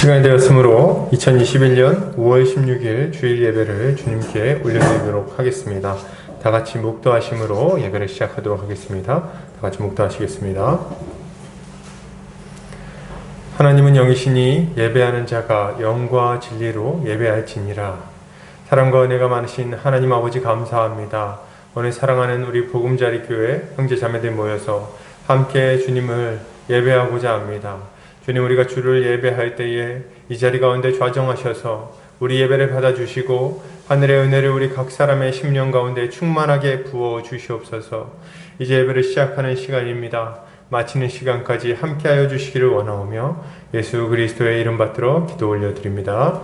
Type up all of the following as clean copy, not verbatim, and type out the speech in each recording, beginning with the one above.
시간이 되었으므로 2021년 5월 16일 주일 예배를 주님께 올려드리도록 하겠습니다. 다 같이 묵도하심으로 예배를 시작하도록 하겠습니다. 다 같이 묵도하시겠습니다. 하나님은 영이시니 예배하는 자가 영과 진리로 예배할지니라. 사랑과 은혜가 많으신 하나님 아버지 감사합니다. 오늘 사랑하는 우리 보금자리 교회 형제 자매들 모여서 함께 주님을 예배하고자 합니다. 주님, 우리가 주를 예배할 때에 이 자리 가운데 좌정하셔서 우리 예배를 받아주시고 하늘의 은혜를 우리 각 사람의 심령 가운데 충만하게 부어 주시옵소서. 이제 예배를 시작하는 시간입니다. 마치는 시간까지 함께하여 주시기를 원하오며 예수 그리스도의 이름 받들어 기도 올려드립니다.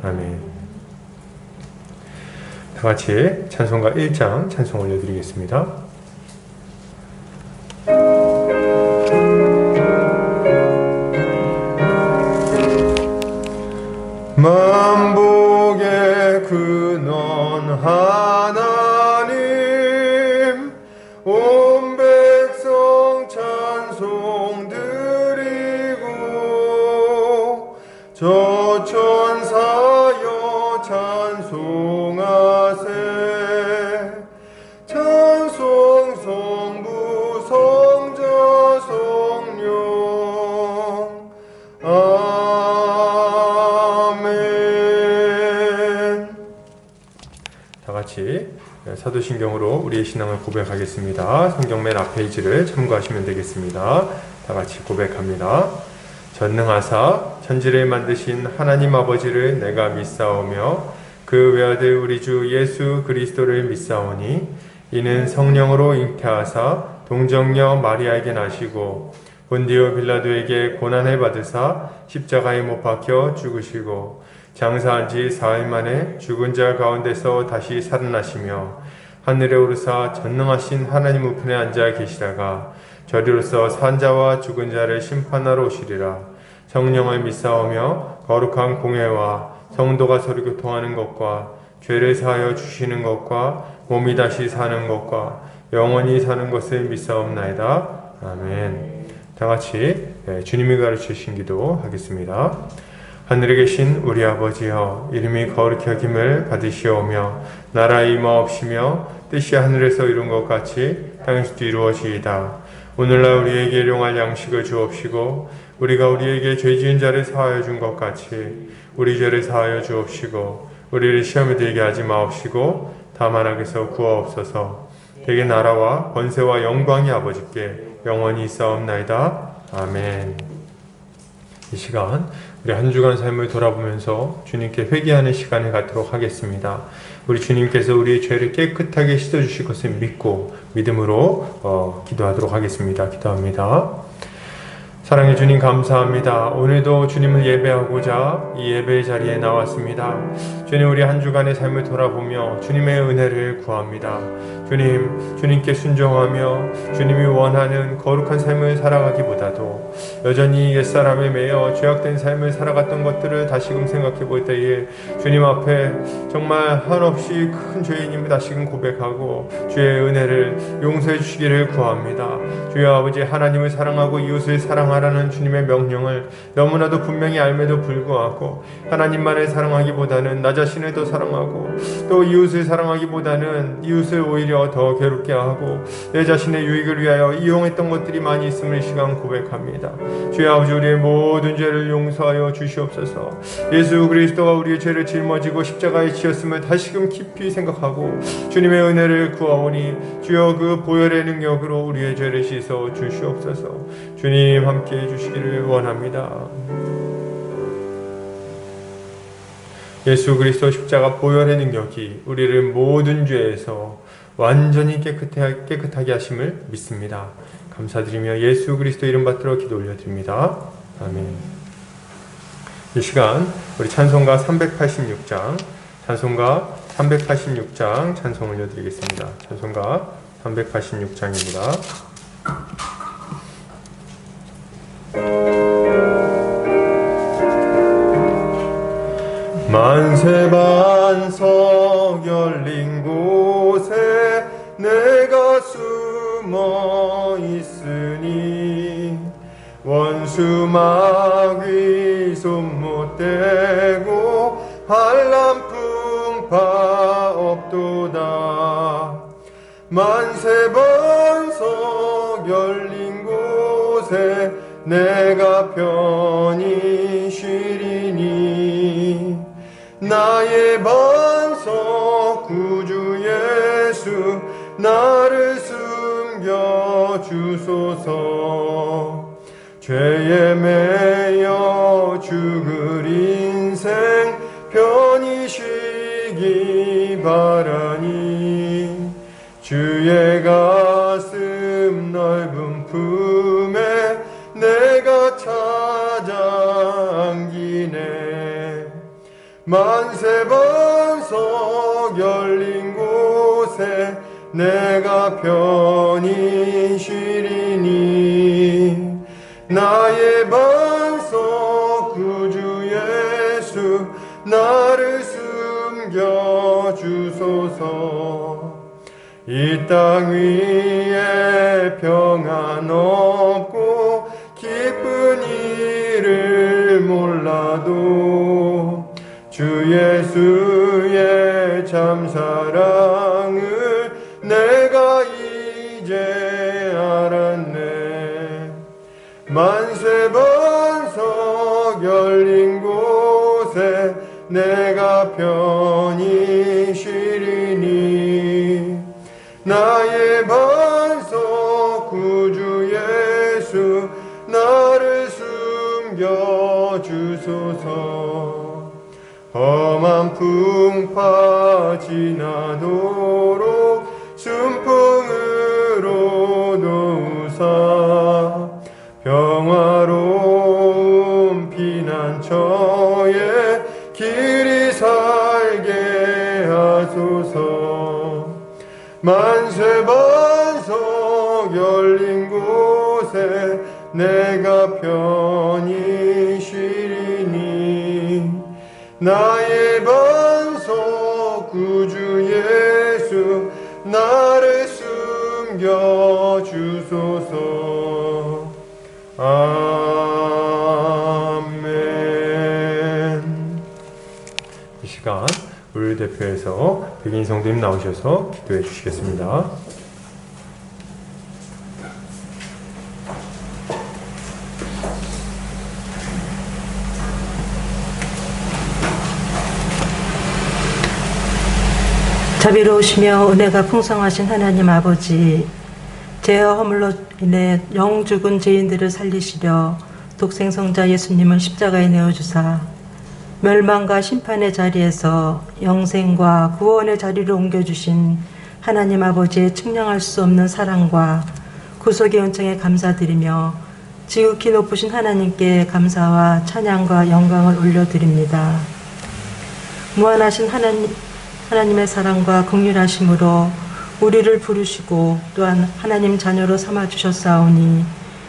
아멘. 다 같이 찬송가 1장 찬송 올려드리겠습니다. 만복의 근원 하나님, 온 백성 찬송 드리고 저 천사여 찬송하세. 찬송 성부 성자 성령 같이 사도신경으로 우리의 신앙을 고백하겠습니다. 성경 맨 앞 페이지를 참고하시면 되겠습니다. 다 같이 고백합니다. 전능하사 천지를 만드신 하나님 아버지를 내가 믿사오며 그 외아들 우리 주 예수 그리스도를 믿사오니 이는 성령으로 잉태하사 동정녀 마리아에게 나시고 본디오 빌라도에게 고난을 받으사 십자가에 못 박혀 죽으시고 장사한 지 사흘 만에 죽은 자 가운데서 다시 살아나시며 하늘에 오르사 전능하신 하나님 우편에 앉아 계시다가 저리로서 산자와 죽은 자를 심판하러 오시리라. 성령을 믿사오며 거룩한 공회와 성도가 서로 교통하는 것과 죄를 사하여 주시는 것과 몸이 다시 사는 것과 영원히 사는 것을 믿사옵나이다. 아멘. 다 같이 주님이 가르치신 기도 하겠습니다. 하늘에 계신 우리 아버지여, 이름이 거룩히 여김을 받으시오며 나라 임하옵시며 뜻이 하늘에서 이룬 것 같이 땅에서도 이루어지이다. 오늘날 우리에게 일용할 양식을 주옵시고 우리가 우리에게 죄 지은 자를 사하여 준 것 같이 우리 죄를 사하여 주옵시고 우리를 시험에 들게 하지 마옵시고 다만 악에서 구하옵소서. 대개 나라와 권세와 영광이 아버지께 영원히 있사옵나이다. 아멘. 이 시간 우리 한 주간 삶을 돌아보면서 주님께 회개하는 시간을 갖도록 하겠습니다. 우리 주님께서 우리의 죄를 깨끗하게 씻어주실 것을 믿고 믿음으로 기도하도록 하겠습니다. 기도합니다. 사랑해 주님 감사합니다. 오늘도 주님을 예배하고자 이 예배의 자리에 나왔습니다. 주님, 우리 한 주간의 삶을 돌아보며 주님의 은혜를 구합니다. 주님께 순종하며 주님이 원하는 거룩한 삶을 살아가기보다도 여전히 옛사람에 매여 죄악된 삶을 살아갔던 것들을 다시금 생각해 볼 때에 주님 앞에 정말 한없이 큰 죄인임을 다시금 고백하고 주의 은혜를 용서해 주시기를 구합니다. 주여 아버지, 하나님을 사랑하고 이웃을 사랑하라는 주님의 명령을 너무나도 분명히 알매도 불구하고 하나님만을 사랑하기보다는 나 자신을 더 사랑하고 또 이웃을 사랑하기보다는 이웃을 오히려 더 괴롭게 하고 내 자신의 유익을 위하여 이용했던 것들이 많이 있음을 이 시간 고백합니다. 주여 아버지, 우리의 모든 죄를 용서하여 주시옵소서. 예수 그리스도가 우리의 죄를 짊어지고 십자가에 지었음을 다시금 깊이 생각하고 주님의 은혜를 구하오니 주여 그 보혈의 능력으로 우리의 죄를 씻어 주시옵소서. 주님 함께해 주시기를 원합니다. 예수 그리스도 십자가 보혈의 능력이 우리를 모든 죄에서 완전히 깨끗하게 하심을 믿습니다. 감사드리며 예수 그리스도 이름 받들어 기도 올려드립니다. 아멘. 이 시간 우리 찬송가 386장 찬송 올려드리겠습니다. 찬송가 386장입니다. 만세반석 열린 곳에 내가 숨어 있으니 원수 마귀 손 못 대고 환난 풍파 없도다. 만세번석 열린 곳에 내가 편히 쉬리니 나의 반석 구주 예수 나를 숨겨 주소서. 죄에 매여 죽을 인생 편히 쉬기 바라니 주의 가슴 넓은 품에 내가 찾아 안기네. 만세번석 열린 곳에 내가 편히 쉬리니 나의 반석 구주 예수 나를 숨겨 주소서. 이 땅 위에 평안 없고 기쁜 일을 몰라도 주 예수의 참 사랑을 내가 이제 알았네. 만세번석 열린 곳에 내가 편히 쉬리니 나의 반석 구주 예수 나를 숨겨 주소서. 험한 풍파 지나도록 순풍으로 도우사 평화로운 피난처에 길이 살게 하소서. 만세반석 열린 곳에 내가 편히 쉬리니 나의 반석 구주 예수 나를 숨겨 주소서. 아멘. 이 시간 우리 대표에서 백인 성도님 나오셔서 기도해 주시겠습니다. 자비로우시며 은혜가 풍성하신 하나님 아버지, 죄와 허물로 인해 영 죽은 죄인들을 살리시려 독생성자 예수님을 십자가에 내어주사 멸망과 심판의 자리에서 영생과 구원의 자리로 옮겨주신 하나님 아버지의 측량할 수 없는 사랑과 구속의 은총에 감사드리며 지극히 높으신 하나님께 감사와 찬양과 영광을 올려드립니다. 무한하신 하나님의 사랑과 긍휼하심으로 우리를 부르시고 또한 하나님 자녀로 삼아주셨사오니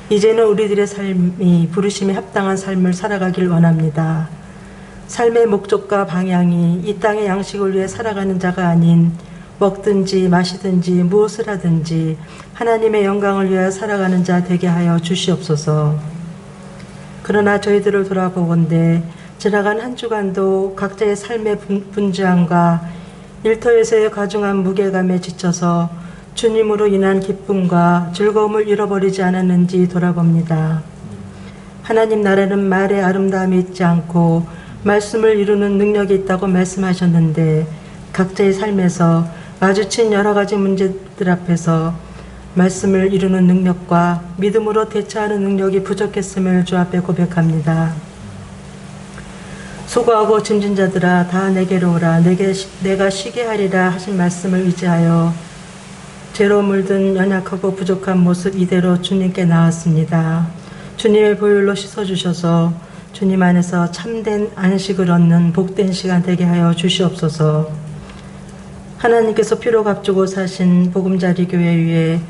이제는 우리들의 삶이 부르심에 합당한 삶을 살아가길 원합니다. 삶의 목적과 방향이 이 땅의 양식을 위해 살아가는 자가 아닌 먹든지 마시든지 무엇을 하든지 하나님의 영광을 위하여 살아가는 자 되게 하여 주시옵소서. 그러나 저희들을 돌아보건대 지나간 한 주간도 각자의 삶의 분주함과 일터에서의 가중한 무게감에 지쳐서 주님으로 인한 기쁨과 즐거움을 잃어버리지 않았는지 돌아봅니다. 하나님 나라는 말의 아름다움이 있지 않고 말씀을 이루는 능력이 있다고 말씀하셨는데 각자의 삶에서 마주친 여러 가지 문제들 앞에서 말씀을 이루는 능력과 믿음으로 대처하는 능력이 부족했음을 주 앞에 고백합니다. 수고하고 짐진 자들아 다 내게로 오라. 내가 쉬게 하리라 하신 말씀을 의지하여 죄로 물든 연약하고 부족한 모습 이대로 주님께 나왔습니다. 주님의 보혈로 씻어주셔서 주님 안에서 참된 안식을 얻는 복된 시간 되게 하여 주시옵소서. 하나님께서 피로 값주고 사신 보금자리 교회 위에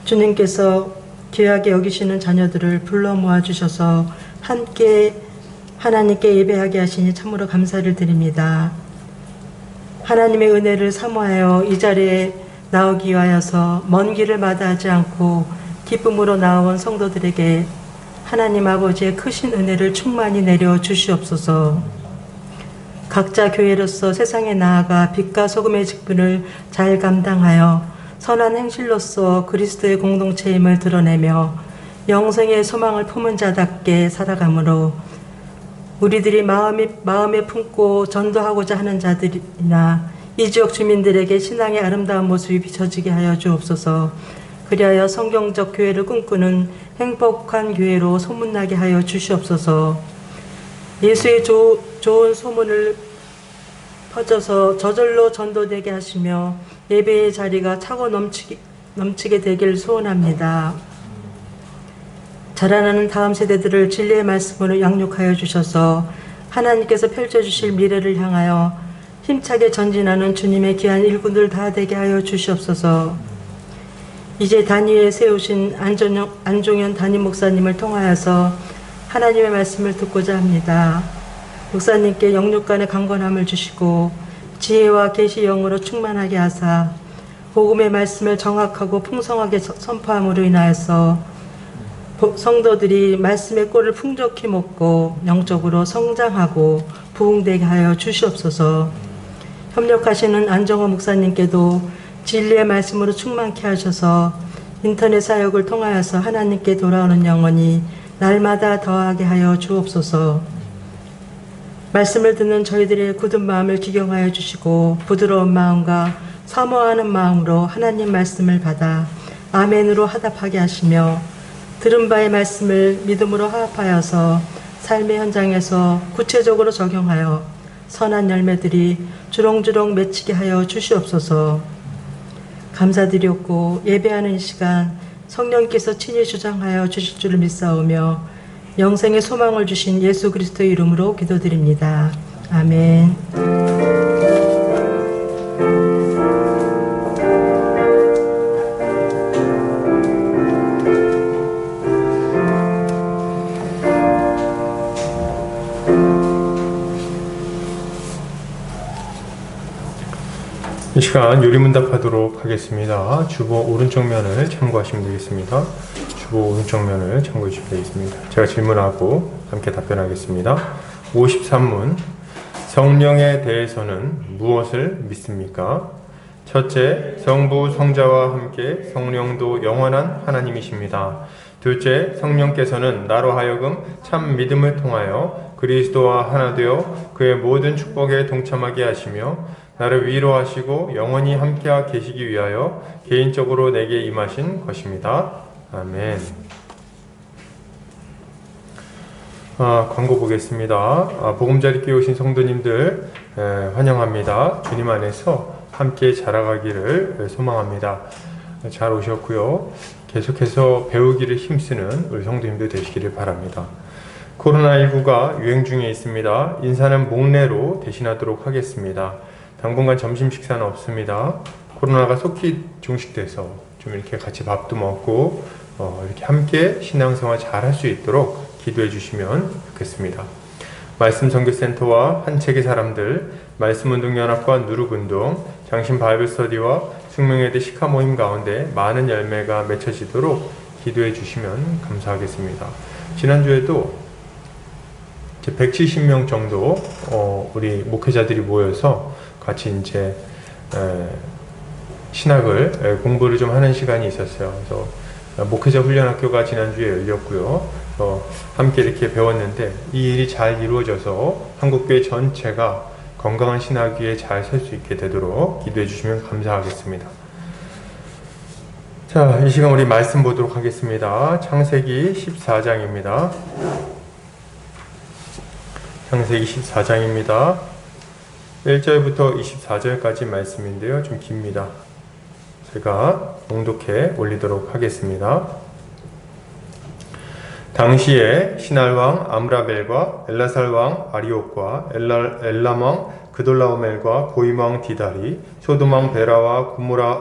주님께서 귀하게 여기시는 자녀들을 불러 모아주셔서 함께 하나님께 예배하게 하시니 참으로 감사를 드립니다. 하나님의 은혜를 사모하여 이 자리에 나오기 위하여서 먼 길을 마다하지 않고 기쁨으로 나온 성도들에게 하나님 아버지의 크신 은혜를 충만히 내려 주시옵소서. 각자 교회로서 세상에 나아가 빛과 소금의 직분을 잘 감당하여 선한 행실로서 그리스도의 공동체임을 드러내며 영생의 소망을 품은 자답게 살아가므로 우리들이 마음에 품고 전도하고자 하는 자들이나 이 지역 주민들에게 신앙의 아름다운 모습이 비춰지게 하여 주옵소서. 그리하여 성경적 교회를 꿈꾸는 행복한 교회로 소문나게 하여 주시옵소서. 예수의 좋은 소문을 퍼져서 저절로 전도되게 하시며 예배의 자리가 차고 넘치게 되길 소원합니다. 자라나는 다음 세대들을 진리의 말씀으로 양육하여 주셔서 하나님께서 펼쳐주실 미래를 향하여 힘차게 전진하는 주님의 귀한 일꾼들 다 되게 하여 주시옵소서. 이제 단위에 세우신 안종현 담임 목사님을 통하여서 하나님의 말씀을 듣고자 합니다. 목사님께 영육간의 강건함을 주시고 지혜와 계시 영으로 충만하게 하사 복음의 말씀을 정확하고 풍성하게 선포함으로 인하여서 성도들이 말씀의 꼴을 풍족히 먹고 영적으로 성장하고 부흥되게 하여 주시옵소서. 협력하시는 안정호 목사님께도 진리의 말씀으로 충만케 하셔서 인터넷 사역을 통하여서 하나님께 돌아오는 영혼이 날마다 더하게 하여 주옵소서. 말씀을 듣는 저희들의 굳은 마음을 기경하여 주시고 부드러운 마음과 사모하는 마음으로 하나님 말씀을 받아 아멘으로 화답하게 하시며 들은 바의 말씀을 믿음으로 화합하여서 삶의 현장에서 구체적으로 적용하여 선한 열매들이 주렁주렁 맺히게 하여 주시옵소서. 감사드렸고 예배하는 시간 성령께서 친히 주장하여 주실 줄을 믿사오며 영생의 소망을 주신 예수 그리스도의 이름으로 기도드립니다. 아멘. 이 시간 요리문답하도록 하겠습니다. 주보 오른쪽 면을 참고하시면 되겠습니다. 주보 오른쪽 면을 참고해 주시면 되겠습니다. 제가 질문하고 함께 답변하겠습니다. 53문 성령에 대해서는 무엇을 믿습니까? 첫째, 성부 성자와 함께 성령도 영원한 하나님이십니다. 둘째, 성령께서는 나로 하여금 참 믿음을 통하여 그리스도와 하나 되어 그의 모든 축복에 동참하게 하시며 나를 위로하시고 영원히 함께하 계시기 위하여 개인적으로 내게 임하신 것입니다. 아멘. 광고 보겠습니다. 보금자리께 오신 성도님들 환영합니다. 주님 안에서 함께 자라가기를 소망합니다. 잘 오셨고요. 계속해서 배우기를 힘쓰는 우리 성도님들 되시기를 바랍니다. 코로나19가 유행 중에 있습니다. 인사는 목례로 대신하도록 하겠습니다. 당분간 점심 식사는 없습니다. 코로나가 속히 종식돼서 좀 이렇게 같이 밥도 먹고 이렇게 함께 신앙생활 잘 할 수 있도록 기도해 주시면 좋겠습니다. 말씀 선교센터와 한 책의 사람들, 말씀운동연합과 누룩운동, 장신 바이블 스터디와 숙명예대 시카 모임 가운데 많은 열매가 맺혀지도록 기도해 주시면 감사하겠습니다. 지난주에도 170명 정도 우리 목회자들이 모여서 같이 이제 신학을 공부를 좀 하는 시간이 있었어요. 그래서 목회자 훈련학교가 지난주에 열렸고요. 함께 이렇게 배웠는데 이 일이 잘 이루어져서 한국교회 전체가 건강한 신학 위에 잘 설 수 있게 되도록 기도해 주시면 감사하겠습니다. 자, 이 시간 우리 말씀 보도록 하겠습니다. 창세기 14장입니다. 창세기 14장입니다. 1절부터 24절까지 말씀인데요. 좀 깁니다. 제가 봉독해 올리도록 하겠습니다. 당시에 시날왕 아므라벨과 엘라살왕 아리옥과 엘람왕 그돌라오멜과 고임왕 디달이 소돔왕 베라와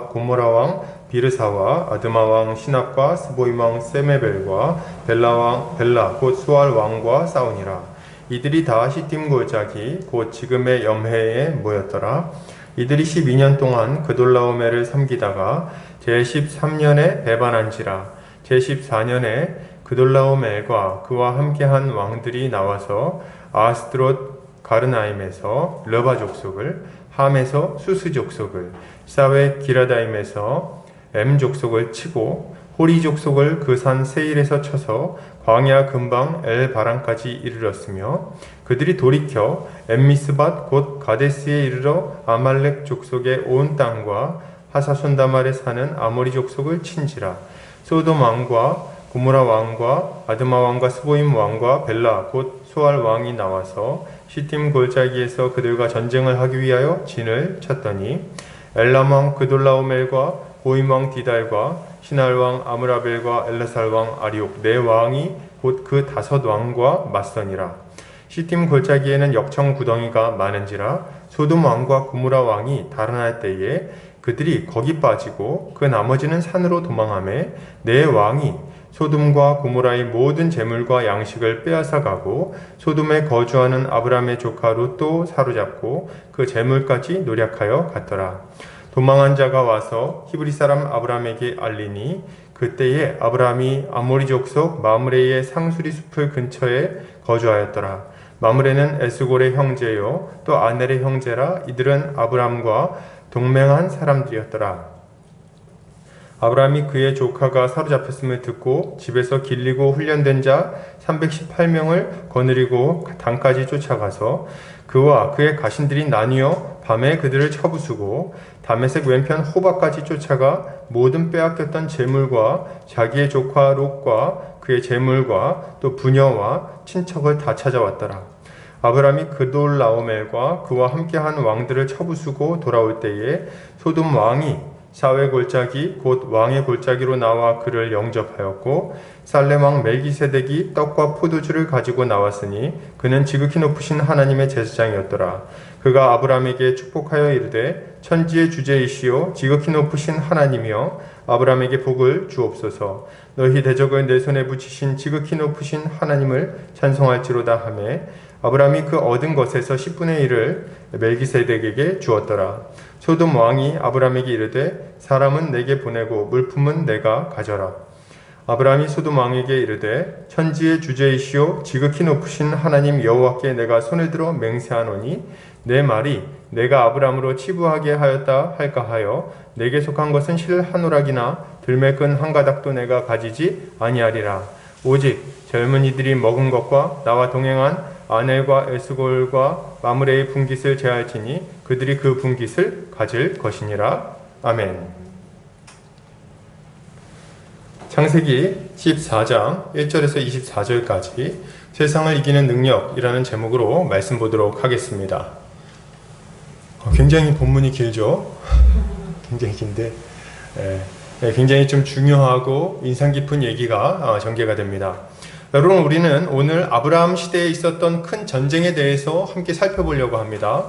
고모라왕 비르사와 아드마왕 시납과 스보임왕 세메벨과 벨라 곧 수알 왕과 싸우니라. 이들이 다 시팀 골짜기 곧 지금의 염해에 모였더라. 이들이 12년 동안 그돌라오멜을 섬기다가 제13년에 배반한지라. 제14년에 그돌라오멜과 그와 함께한 왕들이 나와서 아스드롯 가르나임에서 르바 족속을, 함에서 수스 족속을, 사웨 기라다임에서 엠 족속을 치고 호리 족속을 그 산 세일에서 쳐서 광야 근방 엘바란까지 이르렀으며 그들이 돌이켜 엠미스밭 곧 가데스에 이르러 아말렉 족속의 온 땅과 하사손다말에 사는 아모리 족속을 친지라. 소돔 왕과 고모라 왕과 아드마 왕과 스보임 왕과 벨라 곧 소알 왕이 나와서 시팀 골짜기에서 그들과 전쟁을 하기 위하여 진을 쳤더니 엘람 왕 그돌라오멜과 고임 왕 디달과 시날 왕 아므라벨과 엘라살 왕 아리옥 네 왕이 곧 그 5 왕과 맞서니라. 시팀 골짜기에는 역청 구덩이가 많은지라. 소돔 왕과 고모라 왕이 달아날 때에 그들이 거기 빠지고 그 나머지는 산으로 도망하매 네 왕이 소돔과 고모라의 모든 재물과 양식을 빼앗아 가고 소돔에 거주하는 아브람의 조카 롯도 사로잡고 그 재물까지 노략하여 갔더라. 도망한 자가 와서 히브리 사람 아브람에게 알리니 그때에 아브람이 아모리 족속 마므레의 상수리 숲을 근처에 거주하였더라. 마므레는 에스골의 형제요 또 아넬의 형제라. 이들은 아브람과 동맹한 사람들이었더라. 아브람이 그의 조카가 사로잡혔음을 듣고 집에서 길리고 훈련된 자 318명을 거느리고 단까지 쫓아가서 그와 그의 가신들이 나뉘어 밤에 그들을 쳐부수고 다메섹 왼편 호바까지 쫓아가 모든 빼앗겼던 재물과 자기의 조카 롯과 그의 재물과 또 부녀와 친척을 다 찾아왔더라. 아브람이 그돌라오멜과 그와 함께한 왕들을 쳐부수고 돌아올 때에 소돔 왕이 사회 골짜기 곧 왕의 골짜기로 나와 그를 영접하였고 살렘 왕 멜기세덱이 떡과 포도주를 가지고 나왔으니 그는 지극히 높으신 하나님의 제사장이었더라. 그가 아브람에게 축복하여 이르되 천지의 주제이시오 지극히 높으신 하나님이여 아브람에게 복을 주옵소서. 너희 대적을 내 손에 붙이신 지극히 높으신 하나님을 찬송할지로다 하매 아브람이 그 얻은 것에서 10분의 1을 멜기세덱에게 주었더라. 소돔 왕이 아브람에게 이르되 사람은 내게 보내고 물품은 내가 가져라. 아브람이 소돔 왕에게 이르되 천지의 주제이시오 지극히 높으신 하나님 여호와께 내가 손을 들어 맹세하노니 내 말이 내가 아브람으로 치부하게 하였다 할까 하여 내게 속한 것은 실 한 오락이나 들매끈 한 가닥도 내가 가지지 아니하리라. 오직 젊은이들이 먹은 것과 나와 동행한 아넬과 에스골과 마므레의 분깃을 제할지니 그들이 그 분깃을 가질 것이니라. 아멘. 창세기 14장 1절에서 24절까지 세상을 이기는 능력이라는 제목으로 말씀 보도록 하겠습니다. 굉장히 본문이 길죠? 굉장히 긴데 굉장히 좀 중요하고 인상 깊은 얘기가 전개가 됩니다. 여러분, 우리는 오늘 아브라함 시대에 있었던 큰 전쟁에 대해서 함께 살펴보려고 합니다.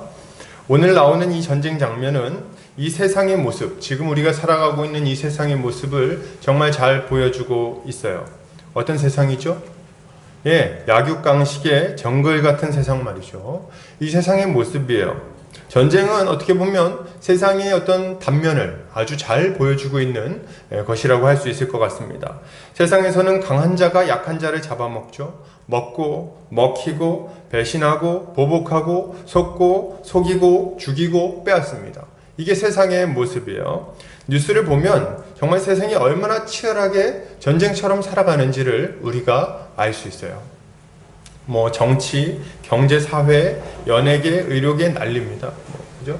오늘 나오는 이 전쟁 장면은 이 세상의 모습, 지금 우리가 살아가고 있는 이 세상의 모습을 정말 잘 보여주고 있어요. 어떤 세상이죠? 약육강식의 정글 같은 세상 말이죠. 이 세상의 모습이에요. 전쟁은 어떻게 보면 세상의 어떤 단면을 아주 잘 보여주고 있는 것이라고 할 수 있을 것 같습니다. 세상에서는 강한 자가 약한 자를 잡아먹죠. 먹고, 먹히고, 배신하고, 보복하고, 속고, 속이고, 죽이고, 빼앗습니다. 이게 세상의 모습이에요. 뉴스를 보면 정말 세상이 얼마나 치열하게 전쟁처럼 살아가는지를 우리가 알 수 있어요. 정치, 경제, 사회, 연예계, 의료계 난립니다. 그죠?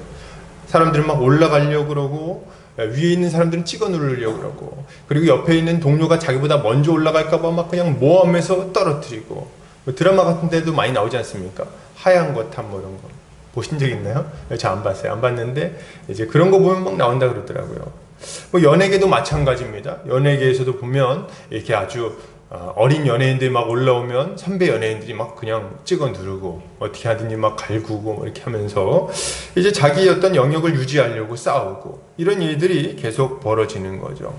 사람들은 막 올라가려고 그러고, 위에 있는 사람들은 찍어 누르려고 그러고, 그리고 옆에 있는 동료가 자기보다 먼저 올라갈까봐 막 그냥 모함해서 떨어뜨리고, 드라마 같은 데도 많이 나오지 않습니까? 하얀 거탑 이런 거. 보신 적 있나요? 저 안 봤어요. 안 봤는데, 이제 그런 거 보면 막 나온다 그러더라고요. 연예계도 마찬가지입니다. 연예계에서도 보면 이렇게 아주 어린 연예인들이 막 올라오면 선배 연예인들이 막 그냥 찍어 누르고 어떻게 하든지 막 갈구고 이렇게 하면서 이제 자기의 어떤 영역을 유지하려고 싸우고 이런 일들이 계속 벌어지는 거죠.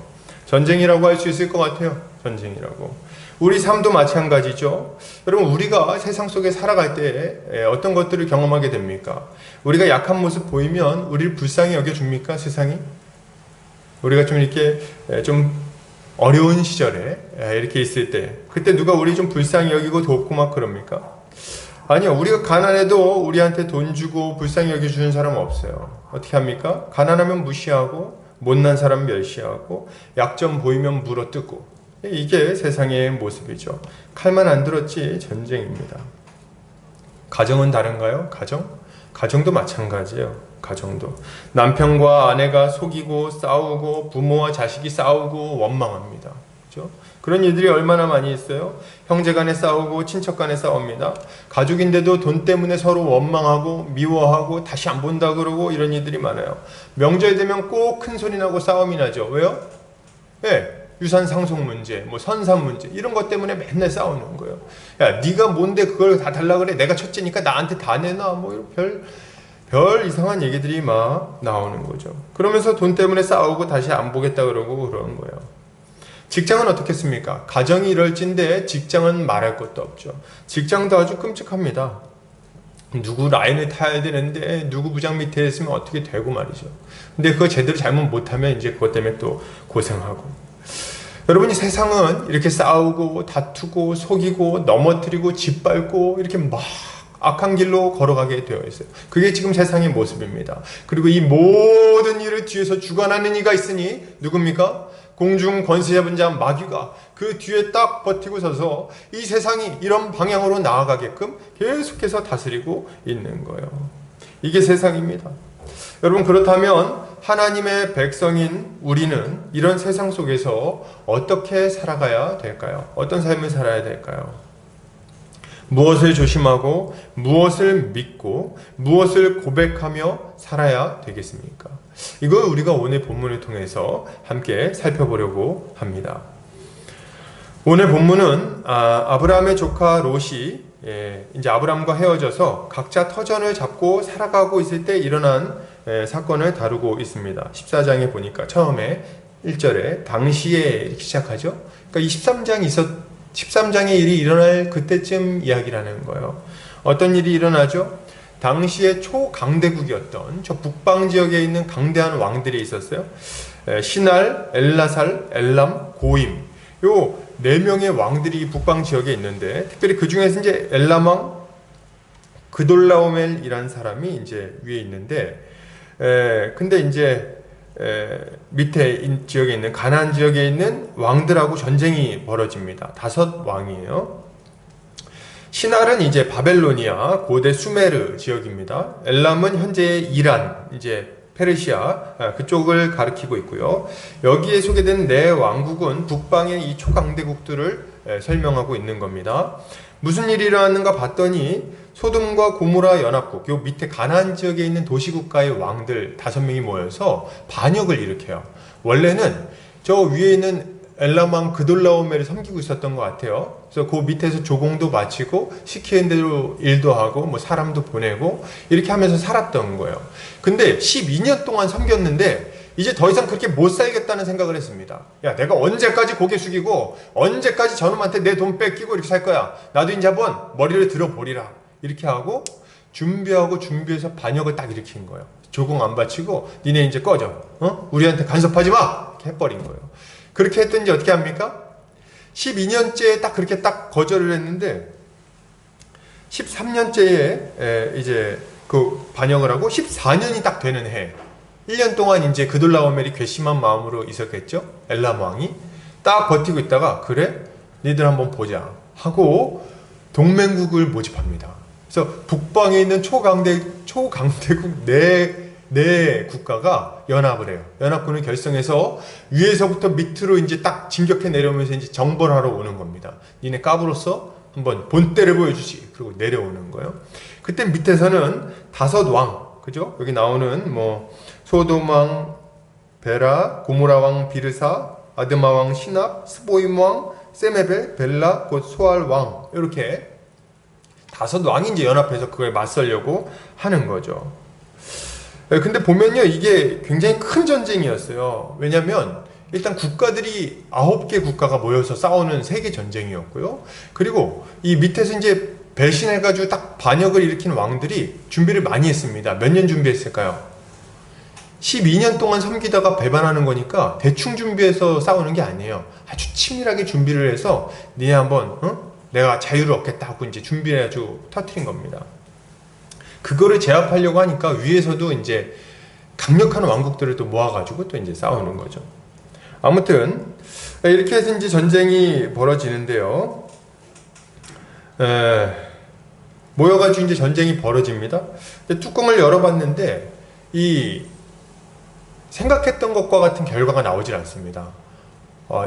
전쟁이라고 할 수 있을 것 같아요. 전쟁이라고. 우리 삶도 마찬가지죠. 여러분, 우리가 세상 속에 살아갈 때 어떤 것들을 경험하게 됩니까? 우리가 약한 모습 보이면 우리를 불쌍히 여겨줍니까? 세상이? 우리가 좀 이렇게 좀 어려운 시절에 이렇게 있을 때 그때 누가 우리 좀 불쌍히 여기고 돕고 막 그럽니까? 아니요. 우리가 가난해도 우리한테 돈 주고 불쌍히 여겨주는 사람은 없어요. 어떻게 합니까? 가난하면 무시하고 못난 사람 멸시하고 약점 보이면 물어뜯고 이게 세상의 모습이죠. 칼만 안 들었지 전쟁입니다. 가정은 다른가요? 가정도 마찬가지예요. 가정도 남편과 아내가 속이고 싸우고 부모와 자식이 싸우고 원망합니다. 그렇죠? 그런 일들이 얼마나 많이 있어요? 형제 간에 싸우고 친척 간에 싸웁니다. 가족인데도 돈 때문에 서로 원망하고 미워하고 다시 안 본다 그러고 이런 일들이 많아요. 명절 되면 꼭 큰 소리 나고 싸움이 나죠. 왜요? 유산 상속 문제, 뭐 선산 문제 이런 것 때문에 맨날 싸우는 거예요. 야, 네가 뭔데 그걸 다 달라 그래? 내가 첫째니까 나한테 다 내놔. 뭐 이런 별 이상한 얘기들이 막 나오는 거죠. 그러면서 돈 때문에 싸우고 다시 안 보겠다 그러고 그러는 거예요. 직장은 어떻겠습니까? 가정이 이럴진데 직장은 말할 것도 없죠. 직장도 아주 끔찍합니다. 누구 라인을 타야 되는데 누구 부장 밑에 있으면 어떻게 되고 말이죠. 근데 그거 제대로 잘못 못하면 이제 그것 때문에 또 고생하고. 여러분이 세상은 이렇게 싸우고 다투고 속이고 넘어뜨리고 짓밟고 이렇게 막 악한 길로 걸어가게 되어 있어요. 그게 지금 세상의 모습입니다. 그리고 이 모든 일을 뒤에서 주관하는 이가 있으니 누굽니까? 공중 권세 잡은 자 마귀가 그 뒤에 딱 버티고 서서 이 세상이 이런 방향으로 나아가게끔 계속해서 다스리고 있는 거예요. 이게 세상입니다. 여러분, 그렇다면 하나님의 백성인 우리는 이런 세상 속에서 어떻게 살아가야 될까요? 어떤 삶을 살아야 될까요? 무엇을 조심하고 무엇을 믿고 무엇을 고백하며 살아야 되겠습니까? 이걸 우리가 오늘 본문을 통해서 함께 살펴보려고 합니다. 오늘 본문은 아브라함의 조카 롯이 이제 아브라함과 헤어져서 각자 터전을 잡고 살아가고 있을 때 일어난 사건을 다루고 있습니다. 14장에 보니까 처음에 1절에 당시에 이렇게 시작하죠. 그러니까 이 13장의 일이 일어날 그때쯤 이야기라는 거예요. 어떤 일이 일어나죠? 당시에 초강대국이었던 저 북방 지역에 있는 강대한 왕들이 있었어요. 시날, 엘라살, 엘람, 고임. 요 4명의 왕들이 북방 지역에 있는데 특별히 그 중에서 이제 엘람 왕 그돌라오멜이라는 사람이 이제 위에 있는데 근데 이제 밑에 지역에 있는 가나안 지역에 있는 왕들하고 전쟁이 벌어집니다. 5왕이에요. 시날은 이제 바벨로니아 고대 수메르 지역입니다. 엘람은 현재의 이란 이제 페르시아 그쪽을 가리키고 있고요. 여기에 소개된 4왕국은 북방의 이 초강대국들을 설명하고 있는 겁니다. 무슨 일이 일어났는가 봤더니 소돔과 고모라 연합국, 요 밑에 가나안 지역에 있는 도시국가의 왕들 5명이 모여서 반역을 일으켜요. 원래는 저 위에 있는 엘람 왕 그돌라오멜을 섬기고 있었던 것 같아요. 그래서 그 밑에서 조공도 마치고 시키는 대로 일도 하고 뭐 사람도 보내고 이렇게 하면서 살았던 거예요. 근데 12년 동안 섬겼는데 이제 더 이상 그렇게 못 살겠다는 생각을 했습니다. 야, 내가 언제까지 고개 숙이고 언제까지 저놈한테 내 돈 뺏기고 이렇게 살 거야. 나도 이제 한번 머리를 들어보리라. 이렇게 하고 준비해서 반역을 딱 일으킨 거예요. 조공 안 바치고 니네 이제 꺼져. 우리한테 간섭하지 마. 이렇게 해버린 거예요. 그렇게 했더니 어떻게 합니까? 12년째 딱 그렇게 딱 거절을 했는데 13년째에 이제 그 반역을 하고 14년이 딱 되는 해 1년 동안 이제 그돌라오멜이 괘씸한 마음으로 있었겠죠. 엘람 왕이 딱 버티고 있다가 그래? 니들 한번 보자 하고 동맹국을 모집합니다. 그래서 북방에 있는 초강대국 네 국가가 연합을 해요. 연합군을 결성해서 위에서부터 밑으로 이제 딱 진격해 내려오면서 이제 정벌하러 오는 겁니다. 니네 까불었어? 한번 본때를 보여주지. 그리고 내려오는 거예요. 그때 밑에서는 5왕, 그죠? 여기 나오는 뭐 소돔 왕 베라, 고모라 왕 비르사, 아드마 왕 시납, 스보임 왕 세메벨, 벨라, 곧 소알 왕 이렇게 5왕이 이제 연합해서 그걸 맞서려고 하는 거죠. 근데 보면요, 이게 굉장히 큰 전쟁이었어요. 왜냐면 일단 국가들이 9개 국가가 모여서 싸우는 세계 전쟁이었고요. 그리고 이 밑에서 이제 배신해가지고 딱 반역을 일으킨 왕들이 준비를 많이 했습니다. 몇 년 준비했을까요? 12년 동안 섬기다가 배반하는 거니까 대충 준비해서 싸우는 게 아니에요. 아주 치밀하게 준비를 해서 니네 한번 내가 자유를 얻겠다 하고 이제 준비해 아주 터뜨린 겁니다. 그거를 제압하려고 하니까 위에서도 이제 강력한 왕국들을 또 모아가지고 또 이제 싸우는 거죠. 아무튼 이렇게 해서 이제 전쟁이 벌어지는데요. 모여가지고 이제 전쟁이 벌어집니다. 뚜껑을 열어봤는데 이 생각했던 것과 같은 결과가 나오질 않습니다.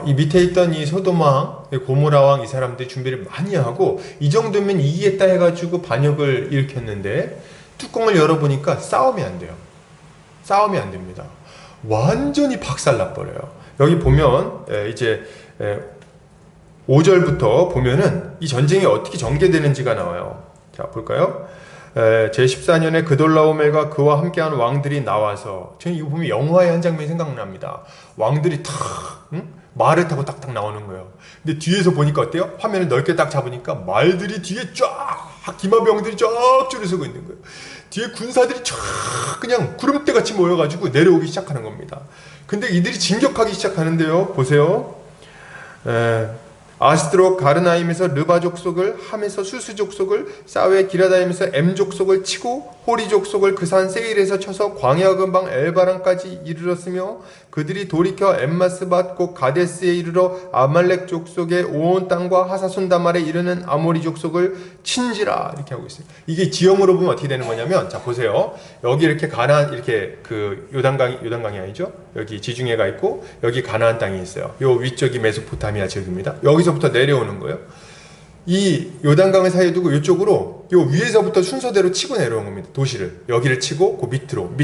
이 밑에 있던 이 소돔왕, 고모라왕 이 사람들이 준비를 많이 하고 이 정도면 이기겠다 해가지고 반역을 일으켰는데 뚜껑을 열어보니까 싸움이 안 돼요. 싸움이 안 됩니다. 완전히 박살나버려요. 여기 보면 이제 5절부터 보면은 이 전쟁이 어떻게 전개되는지가 나와요. 자, 볼까요? 제14년에 그돌라오멜과 그와 함께한 왕들이 나와서, 저는 이거 보면 영화의 한 장면이 생각납니다. 왕들이 탁 말을 타고 딱딱 나오는 거예요. 근데 뒤에서 보니까 어때요? 화면을 넓게 딱 잡으니까 말들이 뒤에 쫙, 기마병들이 쫙 줄을 서고 있는 거예요. 뒤에 군사들이 쫙 그냥 구름대 같이 모여가지고 내려오기 시작하는 겁니다. 근데 이들이 진격하기 시작하는데요. 보세요. 아스드로 가르나임에서 르바 족속을, 함에서 수스 족속을, 사웨 기라다임에서 엠 족속을 치고 호리 족속을 그 산 세일에서 쳐서 광야 근방 엘바람까지 이르렀으며 그들이 돌이켜 엠마스밭 곧 가데스에 이르러 아말렉 족속의 온 땅과 하사손 다말에 이르는 아모리 족속을 친지라, 이렇게 하고 있어요. 이게 지형으로 보면 어떻게 되는 거냐면, 자 보세요. 여기 이렇게 가나안, 이렇게 그 요단강이 아니죠? 여기 지중해가 있고 여기 가나안 땅이 있어요. 요 위쪽이 메소포타미아 지역입니다. 여기서부터 내려오는 거예요. 이 요단강을 사이에 두고 이쪽으로 요 위에서부터 순서대로 치고 내려온 겁니다. 도시를 여기를 치고 그 밑으로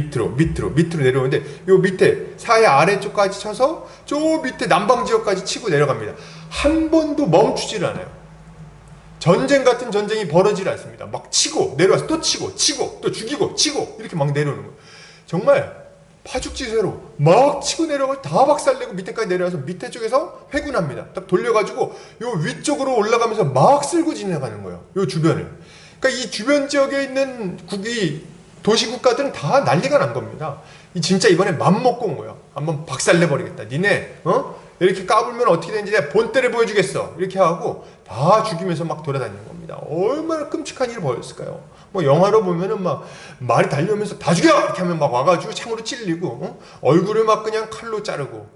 내려오는데 요 밑에 사해 아래쪽까지 쳐서 저 밑에 남방 지역까지 치고 내려갑니다. 한 번도 멈추질 않아요. 전쟁 같은 전쟁이 벌어지지 않습니다. 막 치고 내려와서 또 치고 또 죽이고 치고 이렇게 막 내려오는 거예요. 정말 파죽지세로 막 치고 내려가 다 박살내고 밑에까지 내려와서 밑에 쪽에서 회군합니다. 딱 돌려가지고 요 위쪽으로 올라가면서 막 쓸고 지나가는 거예요. 요 주변을. 그러니까 이 주변 지역에 있는 도시 국가들은 다 난리가 난 겁니다. 진짜 이번에 맘먹고 온 거예요. 한번 박살내버리겠다. 니네 이렇게 까불면 어떻게 되는지 내가 본때를 보여주겠어. 이렇게 하고 다 죽이면서 막 돌아다니는 겁니다. 얼마나 끔찍한 일이 벌어졌을까요? 뭐 영화로 보면은 막 말이 달려오면서 다 죽여! 이렇게 하면 막 와가지고 창으로 찔리고 얼굴을 막 그냥 칼로 자르고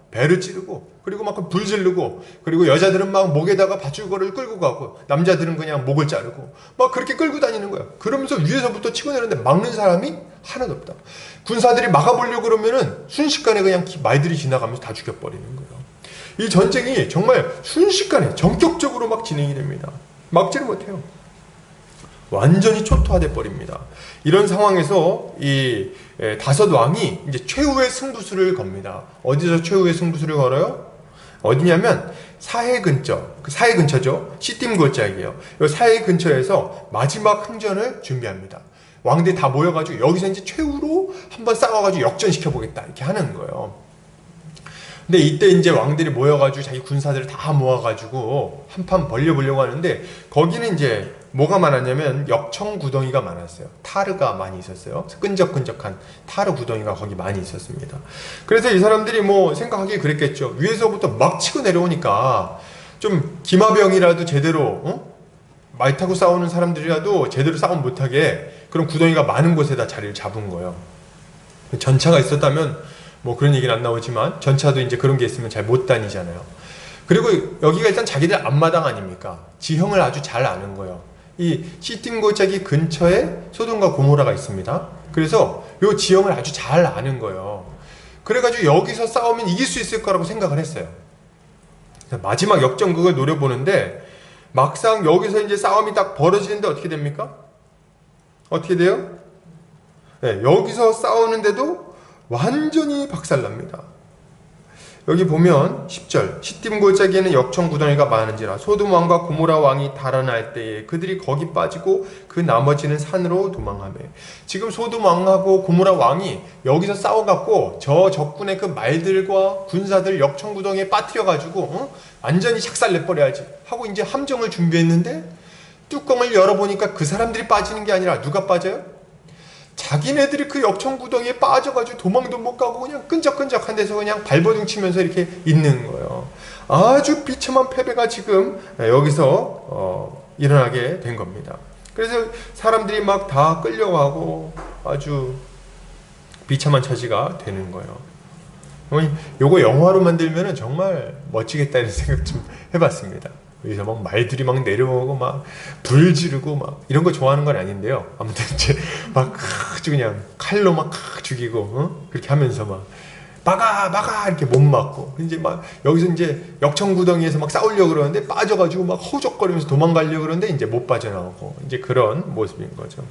배를 찌르고 그리고 막 불 지르고 그리고 여자들은 막 목에다가 밧줄거리를 끌고 가고 남자들은 그냥 목을 자르고 막 그렇게 끌고 다니는 거야. 그러면서 위에서부터 치고 내렸는데 막는 사람이 하나도 없다. 군사들이 막아보려고 그러면은 순식간에 그냥 말들이 지나가면서 다 죽여버리는 거예요. 이 전쟁이 정말 순식간에 전격적으로 막 진행이 됩니다. 막지를 못해요. 완전히 초토화돼 버립니다. 이런 상황에서 이 다섯 왕이 이제 최후의 승부수를 겁니다. 어디서 최후의 승부수를 걸어요? 어디냐면 사해 근처죠. 시딤 골짜기예요. 이 사해 근처에서 마지막 항전을 준비합니다. 왕들이 다 모여가지고 여기서 이제 최후로 한번 싸워가지고 역전시켜 보겠다 이렇게 하는 거예요. 근데 이때 이제 왕들이 모여가지고 자기 군사들을 다 모아가지고 한판 벌려보려고 하는데 거기는 이제 뭐가 많았냐면 역청 구덩이가 많았어요. 타르가 많이 있었어요. 끈적끈적한 타르 구덩이가 거기 많이 있었습니다. 그래서 이 사람들이 뭐 생각하기에 그랬겠죠. 위에서부터 막 치고 내려오니까 좀 기마병이라도 제대로 말 타고 싸우는 사람들이라도 제대로 싸움 못하게 그런 구덩이가 많은 곳에다 자리를 잡은 거예요. 전차가 있었다면 뭐 그런 얘기는 안 나오지만 전차도 이제 그런 게 있으면 잘 못 다니잖아요. 그리고 여기가 일단 자기들 앞마당 아닙니까? 지형을 아주 잘 아는 거예요. 이 시딤 골짜기 근처에 소돔과 고모라가 있습니다. 그래서 이 지형을 아주 잘 아는 거예요. 그래가지고 여기서 싸우면 이길 수 있을 거라고 생각을 했어요. 마지막 역전극을 노려보는데 막상 여기서 이제 싸움이 딱 벌어지는데 어떻게 됩니까? 어떻게 돼요? 네, 여기서 싸우는데도 완전히 박살납니다. 여기 보면 10절 시딤 골짜기에는 역청 구덩이가 많은지라 소돔 왕과 고모라 왕이 달아날 때에 그들이 거기 빠지고 그 나머지는 산으로 도망하며. 지금 소돔 왕하고 고모라 왕이 여기서 싸워갖고 저 적군의 그 말들과 군사들 역청 구덩이에 빠뜨려가지고 완전히 착살내버려야지 하고 이제 함정을 준비했는데 뚜껑을 열어보니까 그 사람들이 빠지는 게 아니라 누가 빠져요? 자기네들이 그 역청구덩이에 빠져가지고 도망도 못 가고 그냥 끈적끈적한 데서 그냥 발버둥 치면서 이렇게 있는 거예요. 아주 비참한 패배가 지금 여기서 일어나게 된 겁니다. 그래서 사람들이 막 다 끌려가고 아주 비참한 처지가 되는 거예요. 요거 영화로 만들면 정말 멋지겠다 이런 생각 좀 해봤습니다. 여기서 막 말들이 막 내려오고 막 불 지르고 막 이런 거 좋아하는 건 아닌데요. 아무튼 이제 막 아주 그냥 칼로 막 죽이고 그렇게 하면서 막 막아 이렇게 못 맞고 이제 막 여기서 이제 역청구덩이에서 막 싸우려고 그러는데 빠져가지고 막 허우적거리면서 도망가려고 그러는데 이제 못 빠져나오고 이제 그런 모습인 거죠.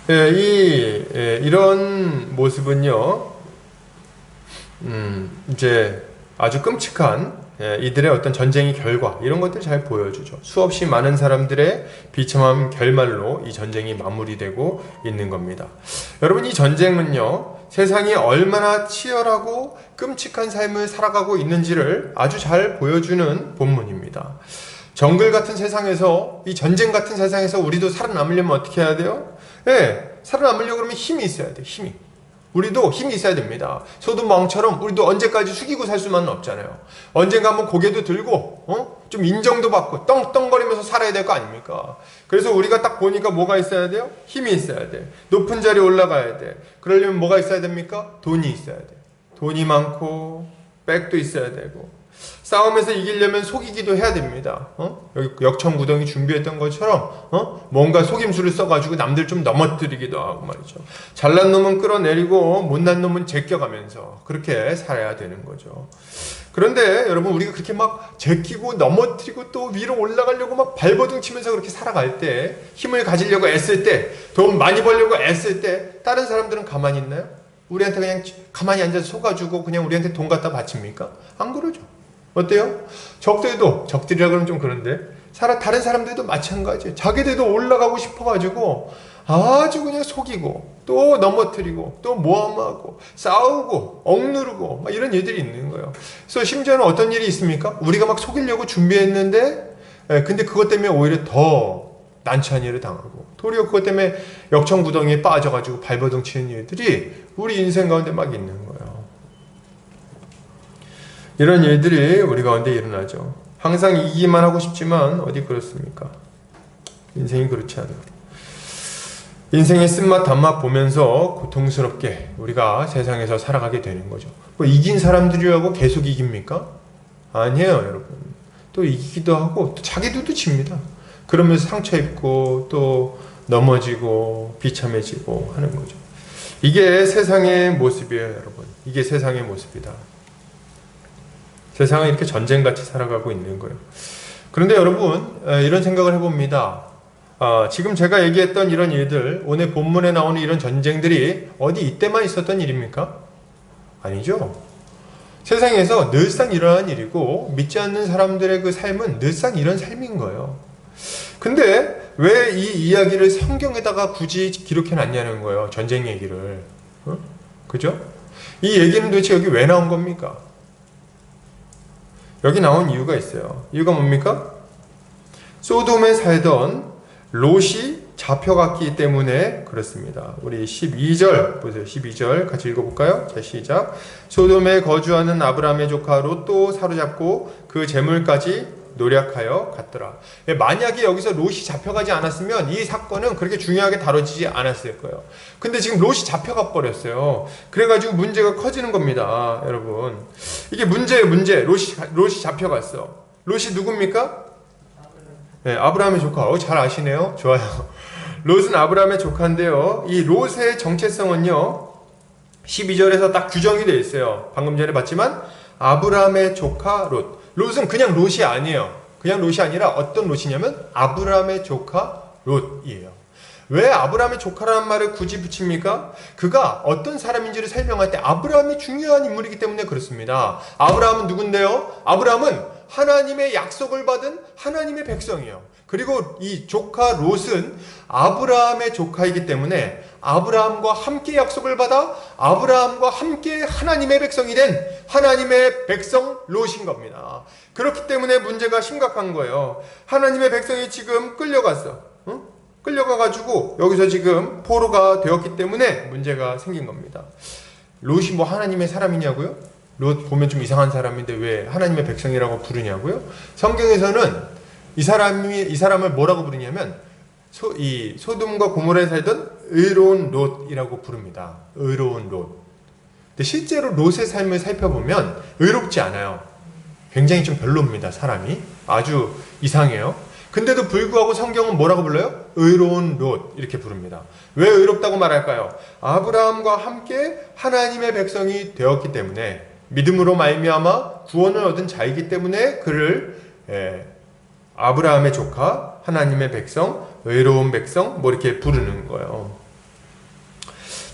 이런 모습은요, 이제 아주 끔찍한 이들의 어떤 전쟁의 결과 이런 것들 잘 보여주죠. 수없이 많은 사람들의 비참한 결말로 이 전쟁이 마무리되고 있는 겁니다. 여러분, 이 전쟁은요, 세상이 얼마나 치열하고 끔찍한 삶을 살아가고 있는지를 아주 잘 보여주는 본문입니다. 정글 같은 세상에서, 이 전쟁 같은 세상에서 우리도 살아남으려면 어떻게 해야 돼요? 살아남으려고 그러면 힘이 있어야 돼요. 힘이. 우리도 힘이 있어야 됩니다. 소돔 왕처럼 우리도 언제까지 숙이고 살 수만은 없잖아요. 언젠가 한번 고개도 들고 좀 인정도 받고 떵떵거리면서 살아야 될 거 아닙니까? 그래서 우리가 딱 보니까 뭐가 있어야 돼요? 힘이 있어야 돼. 높은 자리에 올라가야 돼. 그러려면 뭐가 있어야 됩니까? 돈이 있어야 돼. 돈이 많고 백도 있어야 되고 싸움에서 이기려면 속이기도 해야 됩니다. 여기 역청구덩이 준비했던 것처럼 뭔가 속임수를 써가지고 남들 좀 넘어뜨리기도 하고 말이죠. 잘난 놈은 끌어내리고 못난 놈은 제껴가면서 그렇게 살아야 되는 거죠. 그런데 여러분, 우리가 그렇게 막 제끼고 넘어뜨리고 또 위로 올라가려고 막 발버둥 치면서 그렇게 살아갈 때, 힘을 가지려고 애쓸 때, 돈 많이 벌려고 애쓸 때 다른 사람들은 가만히 있나요? 우리한테 그냥 가만히 앉아서 속아주고 그냥 우리한테 돈 갖다 바칩니까? 안 그러죠. 어때요? 적들이라 그러면 좀 그런데 다른 사람들도 마찬가지예요. 자기들도 올라가고 싶어가지고 아주 그냥 속이고 또 넘어뜨리고 또 모함하고 싸우고 억누르고 막 이런 일들이 있는 거예요. 그래서 심지어는 어떤 일이 있습니까? 우리가 막 속이려고 준비했는데 근데 그것 때문에 오히려 더 난처한 일을 당하고 도리어 그것 때문에 역청구덩이에 빠져가지고 발버둥 치는 일들이 우리 인생 가운데 막 있는 거예요. 이런 일들이 우리 가운데 일어나죠. 항상 이기기만 하고 싶지만 어디 그렇습니까? 인생이 그렇지 않아요. 인생의 쓴맛 단맛 보면서 고통스럽게 우리가 세상에서 살아가게 되는 거죠. 뭐 이긴 사람들이라고 계속 이깁니까? 아니에요, 여러분. 또 이기기도 하고 또 자기들도 집니다. 그러면서 상처 입고 또 넘어지고 비참해지고 하는 거죠. 이게 세상의 모습이에요, 여러분. 이게 세상의 모습이다. 세상은 이렇게 전쟁같이 살아가고 있는 거예요. 그런데 여러분, 이런 생각을 해봅니다. 지금 제가 얘기했던 이런 일들, 오늘 본문에 나오는 이런 전쟁들이 어디 이때만 있었던 일입니까? 아니죠. 세상에서 늘상 일어나는 일이고 믿지 않는 사람들의 그 삶은 늘상 이런 삶인 거예요. 근데 왜 이 이야기를 성경에다가 굳이 기록해 놨냐는 거예요. 전쟁 얘기를. 그죠? 이 얘기는 도대체 여기 왜 나온 겁니까? 여기 나온 이유가 있어요. 이유가 뭡니까? 소돔에 살던 롯이 잡혀갔기 때문에 그렇습니다. 우리 12절 보세요. 12절 같이 읽어볼까요? 자, 시작. 소돔에 거주하는 아브라함의 조카 롯도 사로잡고 그 재물까지 노력하여 갔더라. 만약에 여기서 롯이 잡혀가지 않았으면 이 사건은 그렇게 중요하게 다뤄지지 않았을 거예요. 근데 지금 롯이 잡혀가 버렸어요. 그래가지고 문제가 커지는 겁니다. 여러분, 이게 문제예요. 문제. 롯이 잡혀갔어. 롯이 누굽니까? 네, 아브라함의 조카. 잘 아시네요. 좋아요. 롯은 아브라함의 조카인데요. 이 롯의 정체성은요, 12절에서 딱 규정이 되어 있어요. 방금 전에 봤지만 아브라함의 조카 롯. 롯은 그냥 롯이 아니에요. 그냥 롯이 아니라 어떤 롯이냐면 아브라함의 조카 롯이에요. 왜 아브라함의 조카라는 말을 굳이 붙입니까? 그가 어떤 사람인지를 설명할 때 아브라함이 중요한 인물이기 때문에 그렇습니다. 아브라함은 누군데요? 아브라함은 하나님의 약속을 받은 하나님의 백성이에요. 그리고 이 조카 롯은 아브라함의 조카이기 때문에 아브라함과 함께 약속을 받아 아브라함과 함께 하나님의 백성이 된 하나님의 백성 롯인 겁니다. 그렇기 때문에 문제가 심각한 거예요. 하나님의 백성이 지금 끌려갔어. 끌려가가지고 여기서 지금 포로가 되었기 때문에 문제가 생긴 겁니다. 롯이 뭐 하나님의 사람이냐고요? 롯 보면 좀 이상한 사람인데 왜 하나님의 백성이라고 부르냐고요? 성경에서는 이 사람을 뭐라고 부르냐면 소돔과 고모라에 살던 의로운 롯이라고 부릅니다. 의로운 롯. 근데 실제로 롯의 삶을 살펴보면 의롭지 않아요. 굉장히 좀 별로입니다. 사람이 아주 이상해요. 근데도 불구하고 성경은 뭐라고 불러요? 의로운 롯 이렇게 부릅니다. 왜 의롭다고 말할까요? 아브라함과 함께 하나님의 백성이 되었기 때문에, 믿음으로 말미암아 구원을 얻은 자이기 때문에 그를 아브라함의 조카, 하나님의 백성, 의로운 백성 뭐 이렇게 부르는 거예요.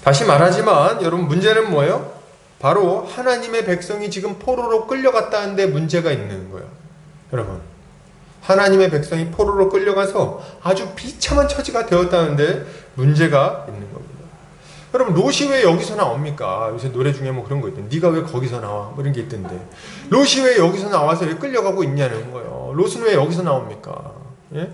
다시 말하지만 여러분, 문제는 뭐예요? 바로 하나님의 백성이 지금 포로로 끌려갔다는데 문제가 있는 거예요. 여러분, 하나님의 백성이 포로로 끌려가서 아주 비참한 처지가 되었다는데 문제가 있는 겁니다. 여러분, 롯이 왜 여기서 나옵니까? 요새 노래 중에 뭐 그런 거 있던데, 네가 왜 거기서 나와? 뭐 이런 게 있던데, 롯이 왜 여기서 나와서 왜 끌려가고 있냐는 거예요. 롯은 왜 여기서 나옵니까? 예?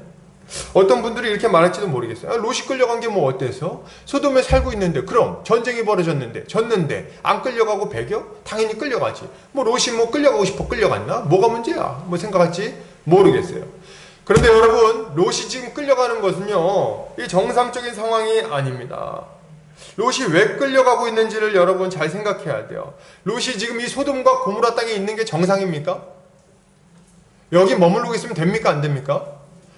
어떤 분들이 이렇게 말할지도 모르겠어요. 롯이 끌려간 게 뭐 어때서? 소돔에 살고 있는데, 그럼 전쟁이 벌어졌는데, 졌는데 안 끌려가고 배겨? 당연히 끌려가지. 뭐 롯이 뭐 끌려가고 싶어 끌려갔나? 뭐가 문제야? 뭐 생각할지 모르겠어요. 그런데 여러분, 롯이 지금 끌려가는 것은요, 이 정상적인 상황이 아닙니다. 롯이 왜 끌려가고 있는지를 여러분 잘 생각해야 돼요. 롯이 지금 이 소돔과 고모라 땅에 있는 게 정상입니까? 여기 머무르고 있으면 됩니까? 안 됩니까?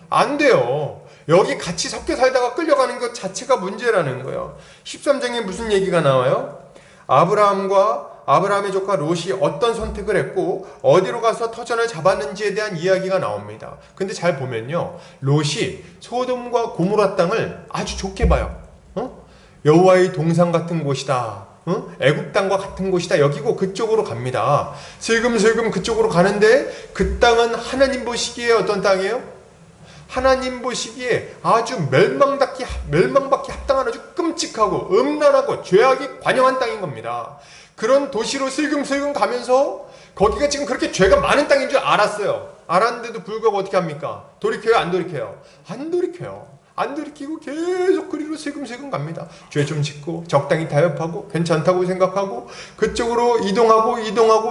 안 돼요. 여기 같이 섞여 살다가 끌려가는 것 자체가 문제라는 거예요. 13장에 무슨 얘기가 나와요? 아브라함의 조카 롯이 어떤 선택을 했고 어디로 가서 터전을 잡았는지에 대한 이야기가 나옵니다. 근데 잘 보면요, 롯이 소돔과 고모라 땅을 아주 좋게 봐요. 여호와의 동산 같은 곳이다, 애굽 땅과 같은 곳이다 여기고 그쪽으로 갑니다. 슬금슬금 그쪽으로 가는데 그 땅은 하나님 보시기에 어떤 땅이에요? 하나님 보시기에 아주 멸망받기 합당한 아주 끔찍하고 음란하고 죄악이 관영한 땅인 겁니다. 그런 도시로 슬금슬금 가면서 거기가 지금 그렇게 죄가 많은 땅인 줄 알았어요. 알았는데도 불구하고 어떻게 합니까? 돌이켜요? 안 돌이켜요? 안 돌이켜요. 안 들키고 계속 그리로 슬금슬금 갑니다. 죄 좀 짓고 적당히 타협하고 괜찮다고 생각하고 그쪽으로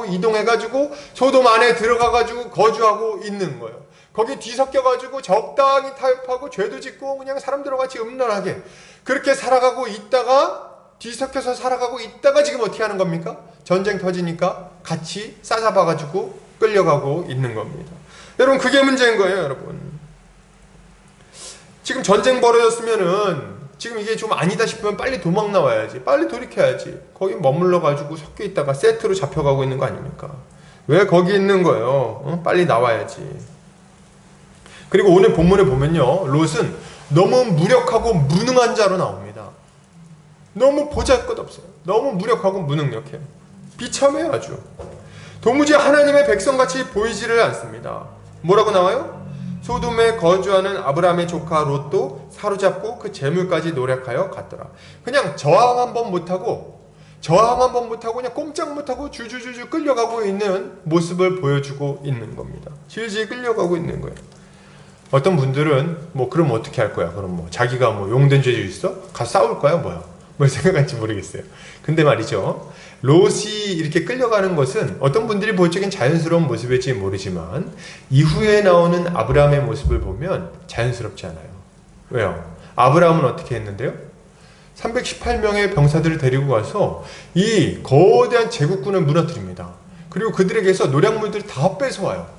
이동해가지고 소돔 안에 들어가가지고 거주하고 있는 거예요. 거기 뒤섞여가지고 적당히 타협하고 죄도 짓고 그냥 사람들과 같이 음란하게 그렇게 살아가고 있다가, 뒤섞여서 살아가고 있다가 지금 어떻게 하는 겁니까? 전쟁 터지니까 같이 싸잡아가지고 끌려가고 있는 겁니다. 여러분, 그게 문제인 거예요. 여러분, 지금 전쟁 벌어졌으면은 지금 이게 좀 아니다 싶으면 빨리 도망 나와야지, 빨리 돌이켜야지. 거기 머물러 가지고 섞여 있다가 세트로 잡혀가고 있는 거 아닙니까? 왜 거기 있는 거예요? 빨리 나와야지. 그리고 오늘 본문에 보면요, 롯은 너무 무력하고 무능한 자로 나옵니다. 너무 보잘것없어요. 너무 무력하고 무능력해요. 비참해요. 아주 도무지 하나님의 백성같이 보이지를 않습니다. 뭐라고 나와요? 소돔에 거주하는 아브라함의 조카 롯도 사로잡고 그 재물까지 노력하여 갔더라. 그냥 저항 한번 못하고 그냥 꼼짝 못하고 줄줄줄줄 끌려가고 있는 모습을 보여주고 있는 겁니다. 질질 끌려가고 있는 거예요. 어떤 분들은 뭐 그럼 어떻게 할 거야? 그럼 뭐 자기가 뭐 용된 죄도 있어? 가서 싸울 거야? 뭐야? 뭘 생각할지 모르겠어요. 근데 말이죠, 롯이 이렇게 끌려가는 것은 어떤 분들이 볼 적엔 자연스러운 모습일지 모르지만 이후에 나오는 아브라함의 모습을 보면 자연스럽지 않아요. 왜요? 아브라함은 어떻게 했는데요? 318명의 병사들을 데리고 가서 이 거대한 제국군을 무너뜨립니다. 그리고 그들에게서 노략물들을 다 뺏어와요.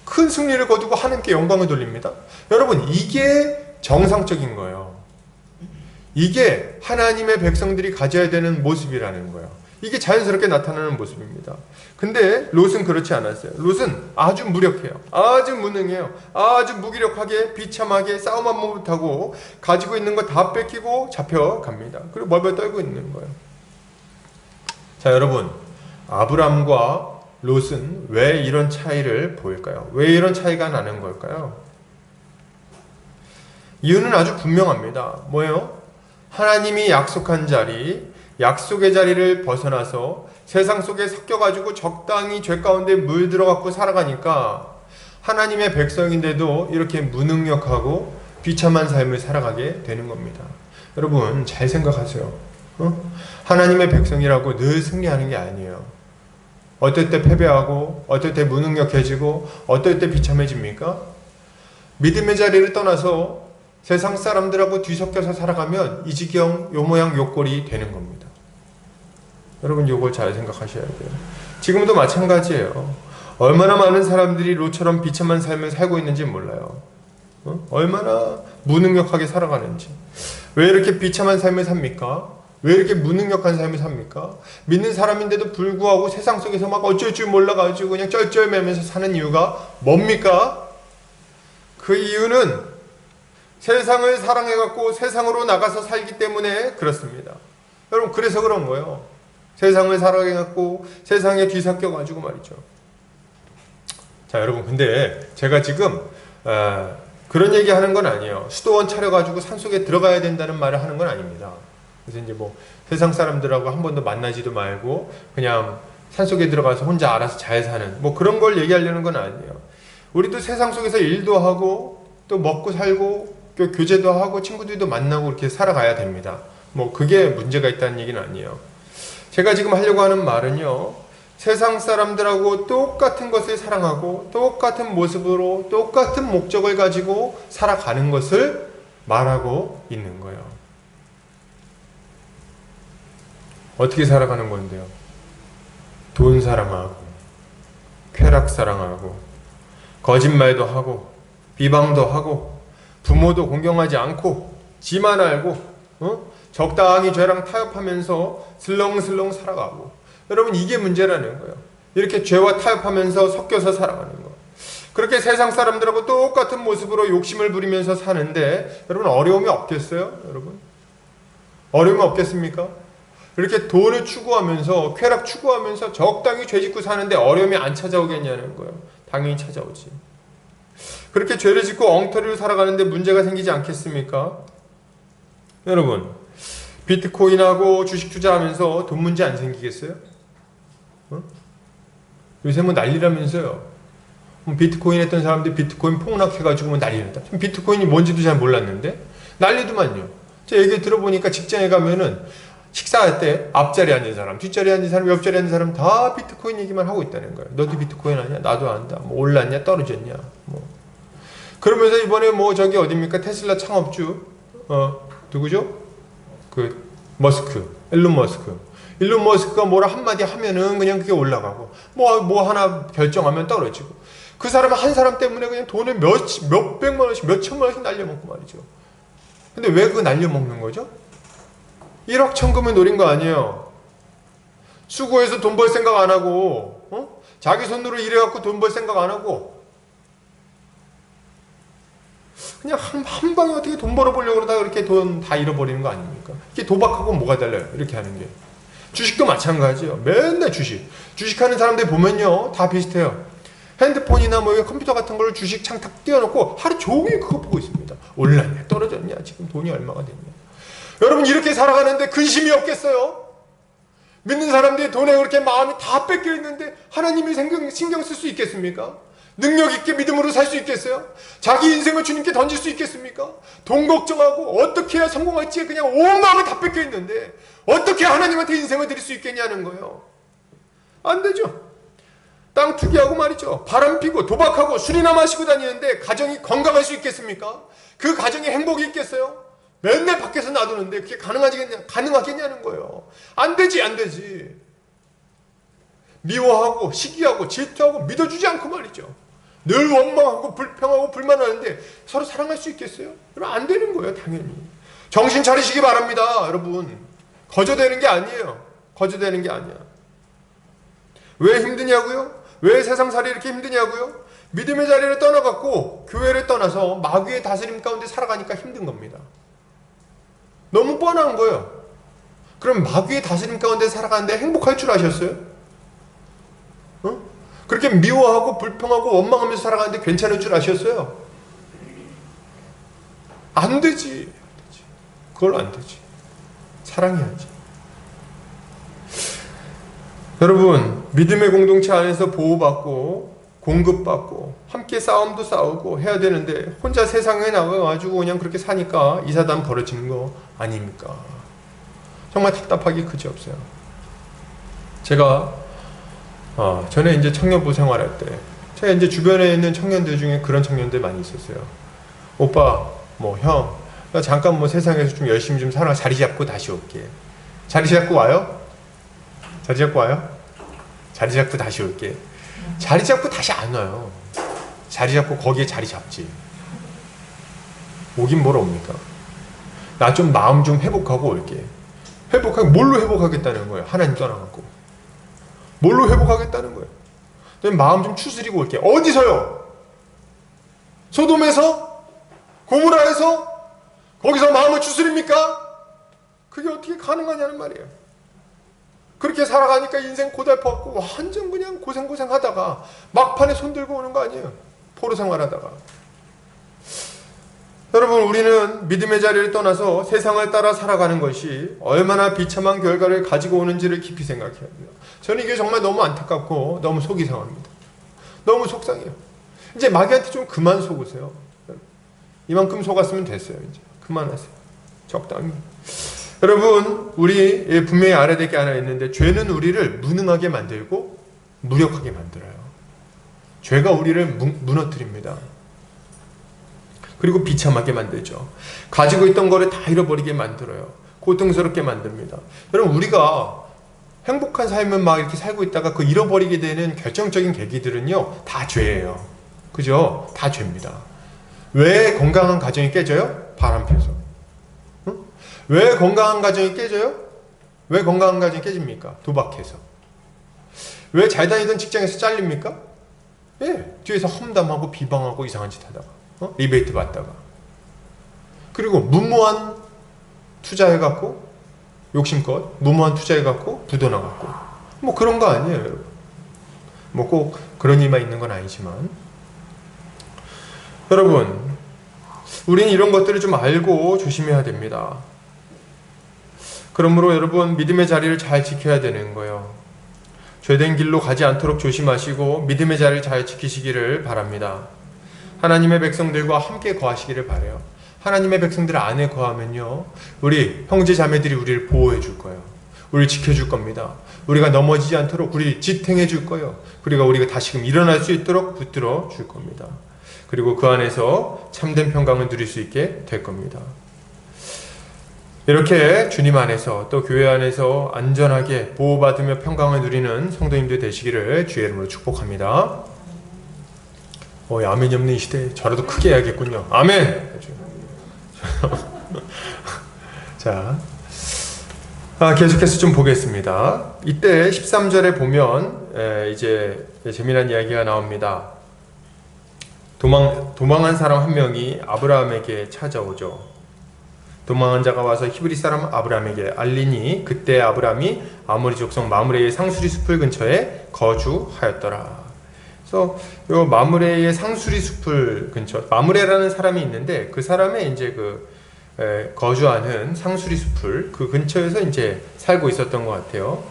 큰 승리를 거두고 하나님께 영광을 돌립니다. 여러분, 이게 정상적인 거예요. 이게 하나님의 백성들이 가져야 되는 모습이라는 거예요. 이게 자연스럽게 나타나는 모습입니다. 근데 롯은 그렇지 않았어요. 롯은 아주 무력해요. 아주 무능해요. 아주 무기력하게 비참하게 싸움만 못하고 가지고 있는 거 다 뺏기고 잡혀갑니다. 그리고 벌벌 떨고 있는 거예요. 자, 여러분, 아브람과 롯은 왜 이런 차이를 보일까요? 왜 이런 차이가 나는 걸까요? 이유는 아주 분명합니다. 뭐예요? 하나님이 약속한 자리, 약속의 자리를 벗어나서 세상 속에 섞여가지고 적당히 죄 가운데 물들어갖고 살아가니까 하나님의 백성인데도 이렇게 무능력하고 비참한 삶을 살아가게 되는 겁니다. 여러분 잘 생각하세요. 하나님의 백성이라고 늘 승리하는 게 아니에요. 어떨 때 패배하고 어떨 때 무능력해지고 어떨 때 비참해집니까? 믿음의 자리를 떠나서 세상 사람들하고 뒤섞여서 살아가면 이 지경 요 모양 요 꼴이 되는 겁니다. 여러분 요걸 잘 생각하셔야 돼요. 지금도 마찬가지예요. 얼마나 많은 사람들이 롯처럼 비참한 삶을 살고 있는지 몰라요. 얼마나 무능력하게 살아가는지. 왜 이렇게 비참한 삶을 삽니까? 왜 이렇게 무능력한 삶을 삽니까? 믿는 사람인데도 불구하고 세상 속에서 막 어쩔 줄 몰라가지고 그냥 쩔쩔매면서 사는 이유가 뭡니까? 그 이유는 세상을 사랑해갖고 세상으로 나가서 살기 때문에 그렇습니다. 여러분 그래서 그런 거예요. 세상을 사랑해갖고 세상에 뒤섞여가지고 말이죠. 자 여러분 근데 제가 지금 그런 얘기 하는 건 아니에요. 수도원 차려가지고 산속에 들어가야 된다는 말을 하는 건 아닙니다. 그래서 이제 뭐 세상 사람들하고 한 번도 만나지도 말고 그냥 산속에 들어가서 혼자 알아서 잘 사는 뭐 그런 걸 얘기하려는 건 아니에요. 우리도 세상 속에서 일도 하고 또 먹고 살고 교제도 하고 친구들도 만나고 이렇게 살아가야 됩니다. 뭐 그게 문제가 있다는 얘기는 아니에요. 제가 지금 하려고 하는 말은요. 세상 사람들하고 똑같은 것을 사랑하고 똑같은 모습으로 똑같은 목적을 가지고 살아가는 것을 말하고 있는 거예요. 어떻게 살아가는 건데요? 돈 사랑하고 쾌락 사랑하고 거짓말도 하고 비방도 하고 부모도 공경하지 않고 지만 알고 적당히 죄랑 타협하면서 슬렁슬렁 살아가고 여러분 이게 문제라는 거예요. 이렇게 죄와 타협하면서 섞여서 살아가는 거. 그렇게 세상 사람들하고 똑같은 모습으로 욕심을 부리면서 사는데 여러분 어려움이 없겠어요? 여러분 어려움이 없겠습니까? 이렇게 돈을 추구하면서 쾌락 추구하면서 적당히 죄 짓고 사는데 어려움이 안 찾아오겠냐는 거예요. 당연히 찾아오지. 그렇게 죄를 짓고 엉터리로 살아가는데 문제가 생기지 않겠습니까? 여러분 비트코인하고 주식 투자하면서 돈 문제 안 생기겠어요? 요새 뭐 난리라면서요. 비트코인 했던 사람들 비트코인 폭락해가지고 뭐 난리났다. 비트코인이 뭔지도 잘 몰랐는데 난리도만요. 제가 얘기 들어보니까 직장에 가면은 식사할 때 앞자리에 앉은 사람, 뒷자리에 앉은 사람, 옆자리에 앉은 사람 다 비트코인 얘기만 하고 있다는 거예요. 너도 비트코인 아니야? 나도 안다. 뭐 올랐냐? 떨어졌냐? 뭐 그러면서 이번에 뭐 저기 어딥니까? 테슬라 창업주 누구죠? 그 머스크, 일론 머스크. 일론 머스크가 뭐라 한마디 하면은 그냥 그게 올라가고 뭐 하나 결정하면 떨어지고 그 사람 한 사람 때문에 그냥 돈을 몇백만 원씩 몇천만 원씩 날려먹고 말이죠. 근데 왜 그거 날려먹는 거죠? 1억 천금을 노린 거 아니에요. 수고해서 돈 벌 생각 안 하고 자기 손으로 일해갖고 돈 벌 생각 안 하고 그냥 한 방에 어떻게 돈 벌어보려고 그러다가 이렇게 돈 다 잃어버리는 거 아닙니까? 이게 도박하고 뭐가 달라요? 이렇게 하는 게. 주식도 마찬가지예요. 맨날 주식하는 사람들 보면요 다 비슷해요. 핸드폰이나 뭐 컴퓨터 같은 걸로 주식 창탁 띄워놓고 하루 종일 그거 보고 있습니다. 올랐냐 떨어졌냐 지금 돈이 얼마가 됐냐. 여러분 이렇게 살아가는데 근심이 없겠어요? 믿는 사람들이 돈에 그렇게 마음이 다 뺏겨 있는데 하나님이 신경 쓸 수 있겠습니까? 능력 있게 믿음으로 살 수 있겠어요? 자기 인생을 주님께 던질 수 있겠습니까? 돈 걱정하고 어떻게 해야 성공할지 그냥 온 마음이 다 뺏겨 있는데 어떻게 하나님한테 인생을 드릴 수 있겠냐는 거예요. 안 되죠. 땅 투기하고 말이죠. 바람 피고 도박하고 술이나 마시고 다니는데 가정이 건강할 수 있겠습니까? 그 가정에 행복이 있겠어요? 맨날 밖에서 놔두는데 그게 가능하겠냐는 거예요. 안 되지. 미워하고 시기하고 질투하고 믿어주지 않고 말이죠. 늘 원망하고 불평하고 불만하는데 서로 사랑할 수 있겠어요? 그럼 안 되는 거예요. 당연히. 정신 차리시기 바랍니다. 여러분. 거저되는 게 아니에요. 거저되는 게 아니야. 왜 힘드냐고요? 왜 세상살이 이렇게 힘드냐고요? 믿음의 자리를 떠나갖고 교회를 떠나서 마귀의 다스림 가운데 살아가니까 힘든 겁니다. 너무 뻔한 거예요. 그럼 마귀의 다스림 가운데 살아가는데 행복할 줄 아셨어요? 그렇게 미워하고 불평하고 원망하면서 살아가는데 괜찮을 줄 아셨어요? 안 되지. 그걸 안 되지. 사랑해야지. 여러분 믿음의 공동체 안에서 보호받고 공급받고 함께 싸움도 싸우고 해야 되는데 혼자 세상에 나가가지고 그냥 그렇게 사니까 이 사단 벌어지는 거 아닙니까? 정말 답답하기 그지없어요. 제가 전에 이제 청년부 생활할 때 제가 이제 주변에 있는 청년들 중에 그런 청년들 많이 있었어요. 오빠, 뭐 형, 나 잠깐 뭐 세상에서 좀 열심히 좀 살아 자리 잡고 다시 올게. 자리 잡고 와요? 자리 잡고 와요? 자리 잡고 다시 올게. 자리 잡고 다시 안 와요. 자리 잡고 거기에 자리 잡지. 오긴 뭐라 옵니까? 나 좀 마음 좀 회복하고 올게. 뭘로 회복하겠다는 거예요? 하나님 떠나갖고. 뭘로 회복하겠다는 거예요? 마음 좀 추스리고 올게. 어디서요? 소돔에서? 고모라에서? 거기서 마음을 추스립니까? 그게 어떻게 가능하냐는 말이에요. 그렇게 살아가니까 인생 고달퍼갖고 완전 그냥 고생하다가 막판에 손 들고 오는 거 아니에요. 포로 생활하다가. 여러분, 우리는 믿음의 자리를 떠나서 세상을 따라 살아가는 것이 얼마나 비참한 결과를 가지고 오는지를 깊이 생각해야 돼요. 저는 이게 정말 너무 안타깝고 너무 속이 상합니다. 너무 속상해요. 이제 마귀한테 좀 그만 속으세요. 이만큼 속았으면 됐어요. 이제 그만하세요. 적당히. 여러분, 우리 분명히 알아야 될 게 하나 있는데, 죄는 우리를 무능하게 만들고 무력하게 만들어요. 죄가 우리를 무너뜨립니다. 그리고 비참하게 만들죠. 가지고 있던 거를 다 잃어버리게 만들어요. 고통스럽게 만듭니다. 여러분, 우리가 행복한 삶을 막 이렇게 살고 있다가 그 잃어버리게 되는 결정적인 계기들은요, 다 죄예요. 그죠? 다 죄입니다. 왜 건강한 가정이 깨져요? 바람 펴서. 응? 왜 건강한 가정이 깨져요? 왜 건강한 가정이 깨집니까? 도박해서. 왜 잘 다니던 직장에서 잘립니까? 예, 뒤에서 험담하고 비방하고 이상한 짓 하다가. 리베이트 받다가. 그리고 무모한 투자해갖고, 욕심껏 무모한 투자해갖고 부도나갖고, 뭐 그런 거 아니에요, 여러분. 뭐 꼭 그런 일만 있는 건 아니지만, 여러분, 우리는 이런 것들을 좀 알고 조심해야 됩니다. 그러므로 여러분, 믿음의 자리를 잘 지켜야 되는 거예요. 죄된 길로 가지 않도록 조심하시고 믿음의 자리를 잘 지키시기를 바랍니다. 하나님의 백성들과 함께 거하시기를 바라요. 하나님의 백성들 안에 거하면요, 우리 형제 자매들이 우리를 보호해 줄 거예요. 우리를 지켜줄 겁니다. 우리가 넘어지지 않도록 우리를 지탱해 줄 거예요. 그리고 우리가 다시금 일어날 수 있도록 붙들어 줄 겁니다. 그리고 그 안에서 참된 평강을 누릴 수 있게 될 겁니다. 이렇게 주님 안에서 또 교회 안에서 안전하게 보호받으며 평강을 누리는 성도님들 되시기를 주의 이름으로 축복합니다. 아멘이 없는 이 시대에 저라도 크게 해야겠군요. 아멘! 자, 계속해서 좀 보겠습니다. 이때 13절에 보면 이제 재미난 이야기가 나옵니다. 도망한 사람 한 명이 아브라함에게 찾아오죠. 도망한 자가 와서 히브리 사람 아브라함에게 알리니 그때 아브라함이 아모리 족속 마므레의 상수리 숲을 근처에 거주하였더라. 그래서 요 마므레의 상수리 숲을 근처, 마므레라는 사람이 있는데 그 사람의 이제 거주하는 상수리 숲을 그 근처에서 이제 살고 있었던 것 같아요.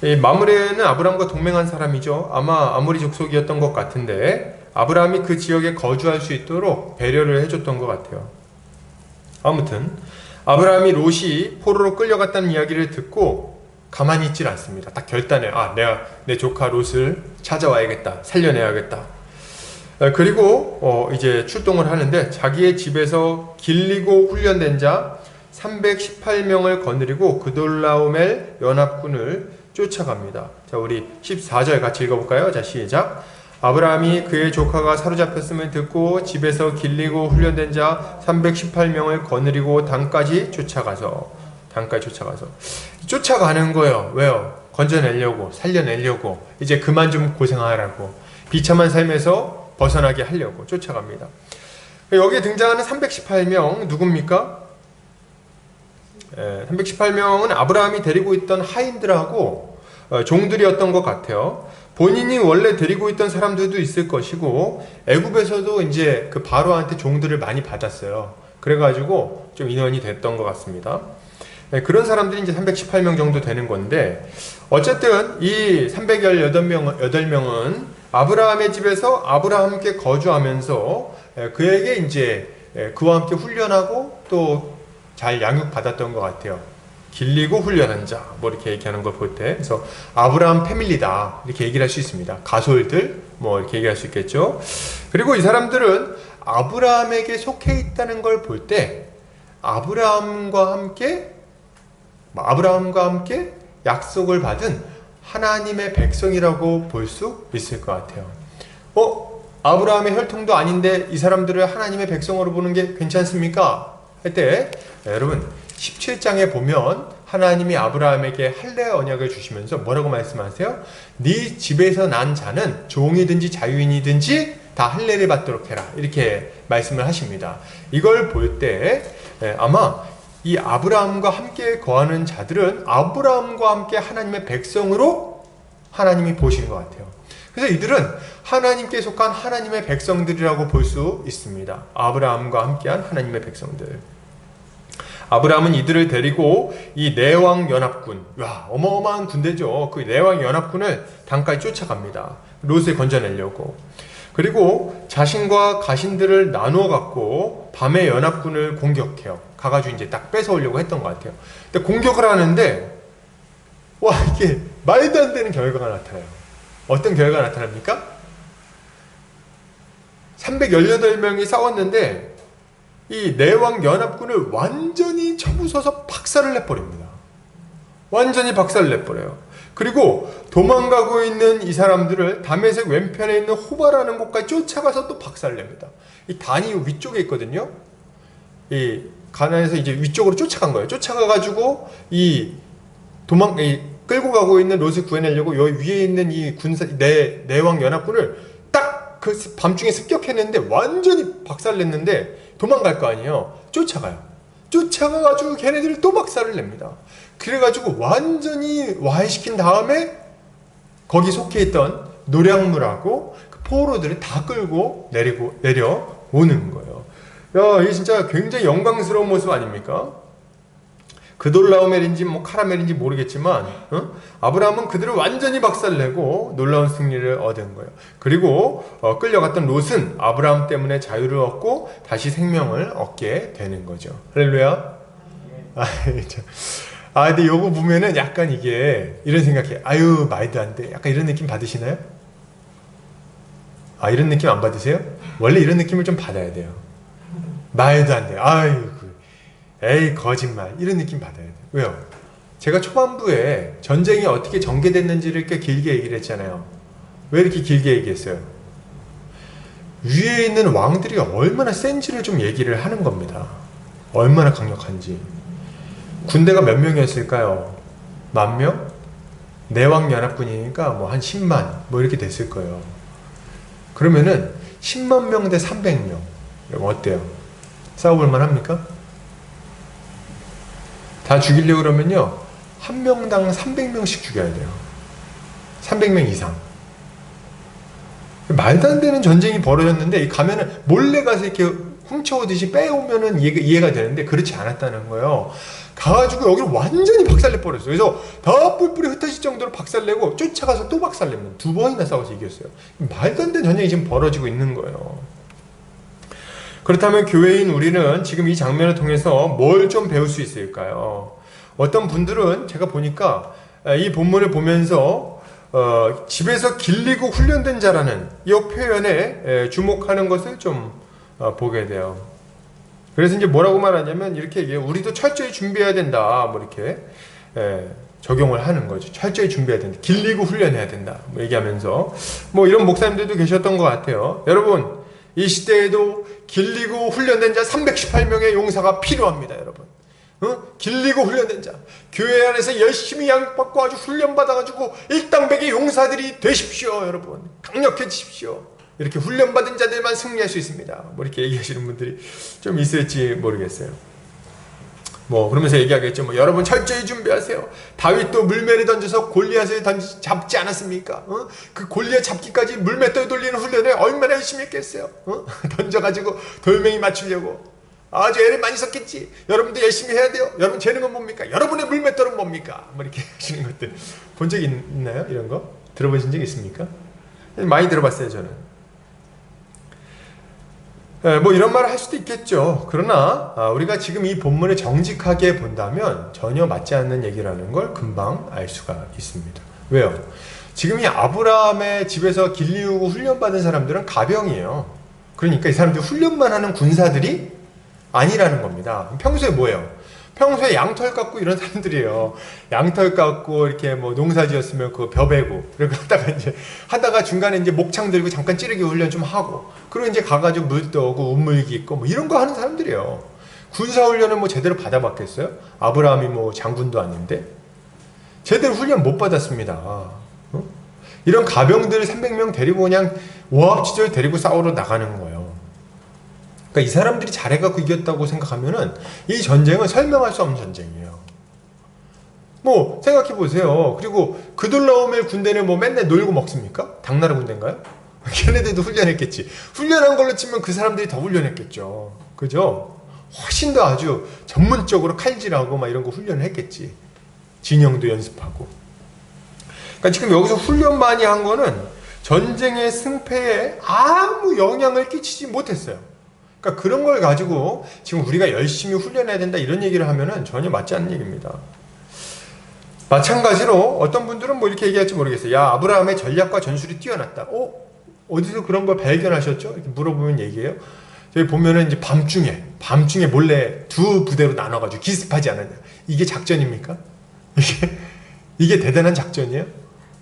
이 마므레는 아브라함과 동맹한 사람이죠. 아마 아모리 족속이었던 것 같은데 아브라함이 그 지역에 거주할 수 있도록 배려를 해줬던 것 같아요. 아무튼 아브라함이 롯이 포로로 끌려갔다는 이야기를 듣고 가만히 있질 않습니다. 딱 결단해. 내가 내 조카 롯을 찾아와야겠다. 살려내야겠다. 그리고 이제 출동을 하는데 자기의 집에서 길리고 훈련된 자 318명을 거느리고 그돌라오멜 연합군을 쫓아갑니다. 자, 우리 14절 같이 읽어볼까요? 자, 시작. 아브라함이 그의 조카가 사로잡혔음을 듣고 집에서 길리고 훈련된 자 318명을 거느리고 단까지 쫓아가서 쫓아가는 거예요. 왜요? 건져내려고, 살려내려고, 이제 그만 좀 고생하라고, 비참한 삶에서 벗어나게 하려고 쫓아갑니다. 여기에 등장하는 318명 누굽니까? 318명은 아브라함이 데리고 있던 하인들하고 종들이었던 것 같아요. 본인이 원래 데리고 있던 사람들도 있을 것이고 애굽에서도 이제 그 바로한테 종들을 많이 받았어요. 그래가지고 좀 인원이 됐던 것 같습니다. 그런 사람들이 이제 318명 정도 되는 건데, 어쨌든 이 318명은 아브라함의 집에서 아브라함께 거주하면서 그에게 이제 그와 함께 훈련하고 또 잘 양육받았던 것 같아요. 길리고 훈련한 자, 뭐 이렇게 얘기하는 걸 볼 때, 그래서 아브라함 패밀리다 이렇게 얘기를 할 수 있습니다. 가솔들 뭐 이렇게 얘기할 수 있겠죠. 그리고 이 사람들은 아브라함에게 속해 있다는 걸 볼 때 아브라함과 함께 약속을 받은 하나님의 백성이라고 볼 수 있을 것 같아요. 아브라함의 혈통도 아닌데 이 사람들을 하나님의 백성으로 보는 게 괜찮습니까? 할 때 여러분 17장에 보면 하나님이 아브라함에게 할례 언약을 주시면서 뭐라고 말씀하세요? 네 집에서 난 자는 종이든지 자유인이든지 다 할례를 받도록 해라, 이렇게 말씀을 하십니다. 이걸 볼 때 아마 이 아브라함과 함께 거하는 자들은 아브라함과 함께 하나님의 백성으로 하나님이 보시는 것 같아요. 그래서 이들은 하나님께 속한 하나님의 백성들이라고 볼 수 있습니다. 아브라함과 함께한 하나님의 백성들. 아브라함은 이들을 데리고 이 내왕 연합군, 어마어마한 군대죠. 그 내왕 연합군을 강가에 쫓아갑니다. 롯을 건져내려고. 그리고 자신과 가신들을 나누어 갖고 밤에 연합군을 공격해요. 가가지고 이제 딱 뺏어오려고 했던 것 같아요. 근데 공격을 하는데 이게 말도 안 되는 결과가 나타나요. 어떤 결과가 나타납니까? 318명이 싸웠는데 이 내왕 연합군을 완전히 쳐부숴서 박살을 내버립니다. 완전히 박살을 내버려요. 그리고 도망가고 있는 이 사람들을 다메섹 왼편에 있는 호바라는 곳까지 쫓아가서 또 박살을 냅니다. 이 단이 위쪽에 있거든요. 이 가나안에서 이제 위쪽으로 쫓아간 거예요. 쫓아가가지고 끌고 가고 있는 롯을 구해내려고 여기 위에 있는 이 내왕 연합군을 딱 그 밤중에 습격했는데 완전히 박살냈는데 도망갈 거 아니에요. 쫓아가요. 쫓아가가지고 걔네들을 또 박살을 냅니다. 그래가지고 완전히 와해시킨 다음에 거기 속해 있던 노량물하고 그 포로들을 다 끌고 내려오는 거예요. 이게 진짜 굉장히 영광스러운 모습 아닙니까? 그돌라오멜인지 카라멜인지 모르겠지만 아브라함은 그들을 완전히 박살내고 놀라운 승리를 얻은 거예요. 그리고 끌려갔던 롯은 아브라함 때문에 자유를 얻고 다시 생명을 얻게 되는 거죠. 할렐루야. 근데 요거 보면은 약간 이게 이런 생각해. 말도 안 돼. 약간 이런 느낌 받으시나요? 이런 느낌 안 받으세요? 원래 이런 느낌을 좀 받아야 돼요. 말도 안 돼. 에이 거짓말, 이런 느낌 받아야 돼요. 왜요? 제가 초반부에 전쟁이 어떻게 전개됐는지를 꽤 길게 얘기를 했잖아요. 왜 이렇게 길게 얘기했어요? 위에 있는 왕들이 얼마나 센지를 좀 얘기를 하는 겁니다. 얼마나 강력한지. 군대가 몇 명이었을까요? 10,000명? 내왕 연합군이니까 한 10만 이렇게 됐을 거예요. 그러면은 10만 명 대 300명. 어때요? 싸워볼만 합니까? 다 죽이려고 그러면요, 한 명당 300명씩 죽여야 돼요. 300명 이상. 말도 안 되는 전쟁이 벌어졌는데 가면은 몰래 가서 이렇게 훔쳐오듯이 빼오면은 이해가 되는데 그렇지 않았다는 거예요. 가가지고 여기를 완전히 박살내 버렸어요. 그래서 다 뿔뿔이 흩어질 정도로 박살내고 쫓아가서 또 박살내면 2번이나 싸워서 이겼어요. 말도 안 되는 전쟁이 지금 벌어지고 있는 거예요. 그렇다면 교회인 우리는 지금 이 장면을 통해서 뭘 좀 배울 수 있을까요? 어떤 분들은 제가 보니까 이 본문을 보면서 집에서 길리고 훈련된 자라는 이 표현에 주목하는 것을 좀 보게 돼요. 그래서 이제 뭐라고 말하냐면 이렇게 얘기해요. 우리도 철저히 준비해야 된다. 이렇게 적용을 하는 거죠. 철저히 준비해야 된다. 길리고 훈련해야 된다. 얘기하면서 이런 목사님들도 계셨던 것 같아요. 여러분, 이 시대에도 길리고 훈련된 자 318명의 용사가 필요합니다, 여러분. 길리고 훈련된 자, 교회 안에서 열심히 양육받고 아주 훈련받아가지고 일당백의 용사들이 되십시오, 여러분. 강력해지십시오. 이렇게 훈련받은 자들만 승리할 수 있습니다. 이렇게 얘기하시는 분들이 좀 있을지 모르겠어요. 그러면서 얘기하겠죠. 여러분 철저히 준비하세요. 다윗도 물매를 던져서 골리앗을 잡지 않았습니까? 그 골리앗 잡기까지 물맷돌 돌리는 훈련에 얼마나 열심히 했겠어요? 던져가지고 돌멩이 맞추려고. 아주 애를 많이 썼겠지. 여러분도 열심히 해야 돼요. 여러분 재능은 뭡니까? 여러분의 물맷돌은 뭡니까? 뭐 이렇게 하시는 것들 본 적 있나요? 이런 거? 들어보신 적 있습니까? 많이 들어봤어요, 저는. 뭐 이런 말을 할 수도 있겠죠. 그러나 우리가 지금 이 본문을 정직하게 본다면 전혀 맞지 않는 얘기라는 걸 금방 알 수가 있습니다. 왜요? 지금 이 아브라함의 집에서 길리우고 훈련받은 사람들은 가병이에요. 그러니까 이 사람들 훈련만 하는 군사들이 아니라는 겁니다. 평소에 뭐예요? 평소에 양털 깎고 이런 사람들이에요. 양털 깎고 이렇게 뭐 농사 지었으면 그거 벼 베고 이렇게 하다가 중간에 이제 목창 들고 잠깐 찌르기 훈련 좀 하고 그리고 이제 가가지고 물 떠오고 운물기 있고 뭐 이런 거 하는 사람들이에요. 군사 훈련을 뭐 제대로 받아봤겠어요? 아브라함이 뭐 장군도 아닌데 제대로 훈련 못 받았습니다. 어? 이런 가병들 300명 데리고 그냥 오합지졸 데리고 싸우러 나가는 거예요. 그러니까 이 사람들이 잘해갖고 이겼다고 생각하면은 이 전쟁은 설명할 수 없는 전쟁이에요. 뭐 생각해 보세요. 그리고 그돌라오멜 군대는 뭐 맨날 놀고 먹습니까? 당나라 군대인가요? 걔네들도 훈련했겠지. 훈련한 걸로 치면 그 사람들이 더 훈련했겠죠. 그죠? 훨씬 더 아주 전문적으로 칼질하고 막 이런 거 훈련을 했겠지. 진영도 연습하고. 그러니까 지금 여기서 훈련 많이 한 거는 전쟁의 승패에 아무 영향을 끼치지 못했어요. 그러니까 그런 걸 가지고 지금 우리가 열심히 훈련해야 된다 이런 얘기를 하면은 전혀 맞지 않는 얘기입니다. 마찬가지로 어떤 분들은 뭐 이렇게 얘기할지 모르겠어요. 야, 아브라함의 전략과 전술이 뛰어났다. 어디서 그런 걸 발견하셨죠? 이렇게 물어보면 얘기해요. 저희 보면은 이제 밤중에 몰래 두 부대로 나눠가지고 기습하지 않았냐. 이게 작전입니까? 이게 대단한 작전이에요?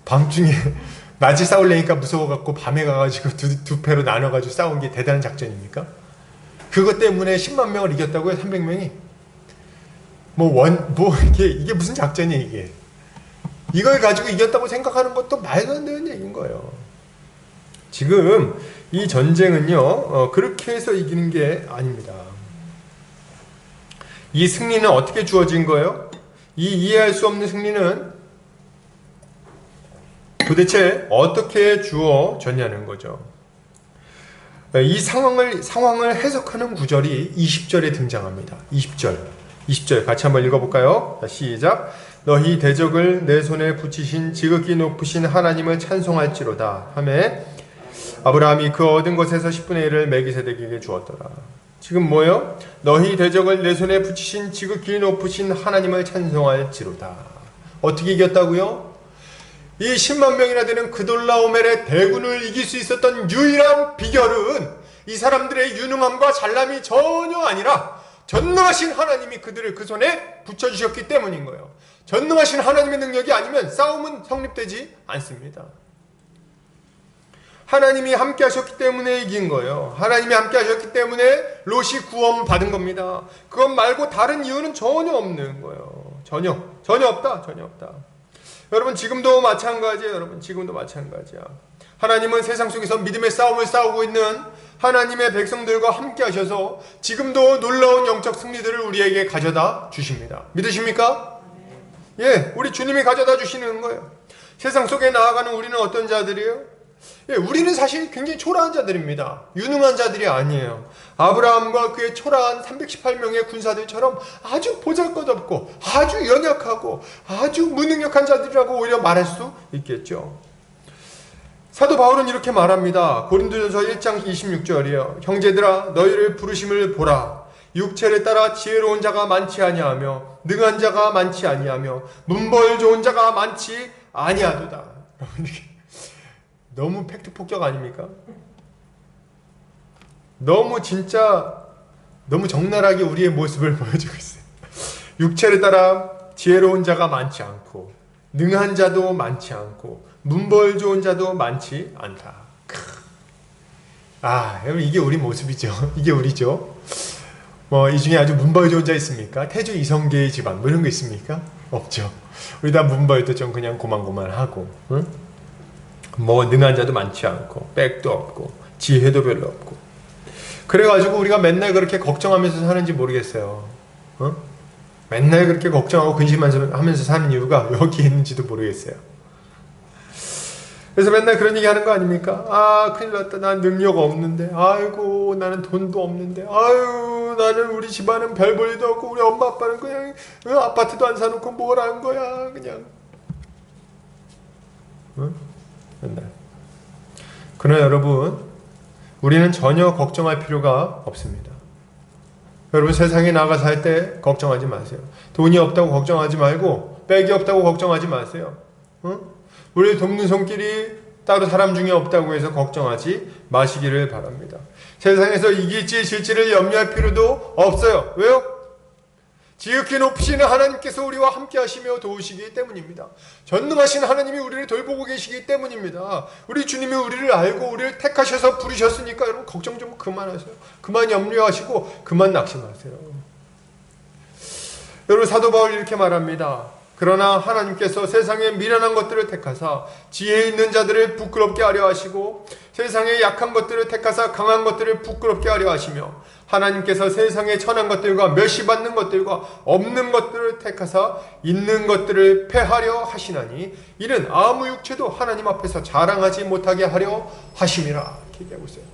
밤중에 낮에 싸우려니까 무서워갖고 밤에 가가지고 두 패로 나눠가지고 싸운 게 대단한 작전입니까? 그것 때문에 10만 명을 이겼다고요? 300명이? 이게 무슨 작전이에요, 이게? 이걸 가지고 이겼다고 생각하는 것도 말도 안 되는 얘기인 거예요. 지금 이 전쟁은요, 그렇게 해서 이기는 게 아닙니다. 이 승리는 어떻게 주어진 거예요? 이 이해할 수 없는 승리는 도대체 어떻게 주어졌냐는 거죠. 이 상황을 해석하는 구절이 20절에 등장합니다. 20절 같이 한번 읽어볼까요? 자, 시작. 너희 대적을 내 손에 붙이신 지극히 높으신 하나님을 찬송할지로다 하매 아브라함이 그 얻은 것에서 10분의 1을 멜기세덱에게 주었더라. 지금 뭐예요? 너희 대적을 내 손에 붙이신 지극히 높으신 하나님을 찬송할지로다. 어떻게 이겼다고요? 이 10만 명이나 되는 그돌라오멜의 대군을 이길 수 있었던 유일한 비결은 이 사람들의 유능함과 잘남이 전혀 아니라 전능하신 하나님이 그들을 그 손에 붙여주셨기 때문인 거예요. 전능하신 하나님의 능력이 아니면 싸움은 성립되지 않습니다. 하나님이 함께 하셨기 때문에 이긴 거예요. 하나님이 함께 하셨기 때문에 롯이 구원 받은 겁니다. 그것 말고 다른 이유는 전혀 없는 거예요. 전혀 없다. 여러분 지금도 마찬가지예요. 하나님은 세상 속에서 믿음의 싸움을 싸우고 있는 하나님의 백성들과 함께 하셔서 지금도 놀라운 영적 승리들을 우리에게 가져다 주십니다. 믿으십니까? 예, 우리 주님이 가져다 주시는 거예요. 세상 속에 나아가는 우리는 어떤 자들이에요? 예, 우리는 사실 굉장히 초라한 자들입니다. 유능한 자들이 아니에요. 아브라함과 그의 초라한 318명의 군사들처럼 아주 보잘것없고 아주 연약하고 아주 무능력한 자들이라고 오히려 말할 수 있겠죠. 사도 바울은 이렇게 말합니다. 고린도전서 1장 26절이요. 형제들아 너희를 부르심을 보라. 육체를 따라 지혜로운 자가 많지 아니하며 능한 자가 많지 아니하며 문벌 좋은 자가 많지 아니하도다. 너무 팩트 폭격 아닙니까? 너무 적나라하게 우리의 모습을 보여주고 있어요. 육체를 따라 지혜로운 자가 많지 않고 능한 자도 많지 않고 문벌 좋은 자도 많지 않다. 여러분 이게 우리 모습이죠. 이게 우리죠. 이 중에 아주 문벌 좋은 자 있습니까? 태주 이성계의 집안 뭐 이런 거 있습니까? 없죠. 우리 다 문벌도 좀 그냥 고만고만하고, 응? 능한 자도 많지 않고 백도 없고 지혜도 별로 없고 그래가지고 우리가 맨날 그렇게 걱정하면서 사는지 모르겠어요. 맨날 그렇게 걱정하고 근심하면서 사는 이유가 여기에 있는지도 모르겠어요. 그래서 맨날 그런 얘기 하는 거 아닙니까? 큰일 났다. 난 능력 없는데. 아이고 나는 돈도 없는데. 아유 나는 우리 집안은 별 볼 일도 없고 우리 엄마 아빠는 그냥 아파트도 안 사놓고 뭘 한 거야 그냥. 맨날. 그러나 여러분, 우리는 전혀 걱정할 필요가 없습니다. 여러분, 세상에 나가 살 때 걱정하지 마세요. 돈이 없다고 걱정하지 말고 백이 없다고 걱정하지 마세요. 우리 돕는 손길이 따로 사람 중에 없다고 해서 걱정하지 마시기를 바랍니다. 세상에서 이길지 질지를 염려할 필요도 없어요. 왜요? 지극히 높으시는 하나님께서 우리와 함께 하시며 도우시기 때문입니다. 전능하신 하나님이 우리를 돌보고 계시기 때문입니다. 우리 주님이 우리를 알고 우리를 택하셔서 부르셨으니까 여러분 걱정 좀 그만하세요. 그만 염려하시고 그만 낙심하세요. 여러분, 사도 바울이 이렇게 말합니다. 그러나 하나님께서 세상의 미련한 것들을 택하사 지혜 있는 자들을 부끄럽게 하려 하시고 세상의 약한 것들을 택하사 강한 것들을 부끄럽게 하려 하시며 하나님께서 세상의 천한 것들과 멸시받는 것들과 없는 것들을 택하사 있는 것들을 패하려 하시나니 이는 아무 육체도 하나님 앞에서 자랑하지 못하게 하려 하심이라. 이렇게 얘기하고 있어요.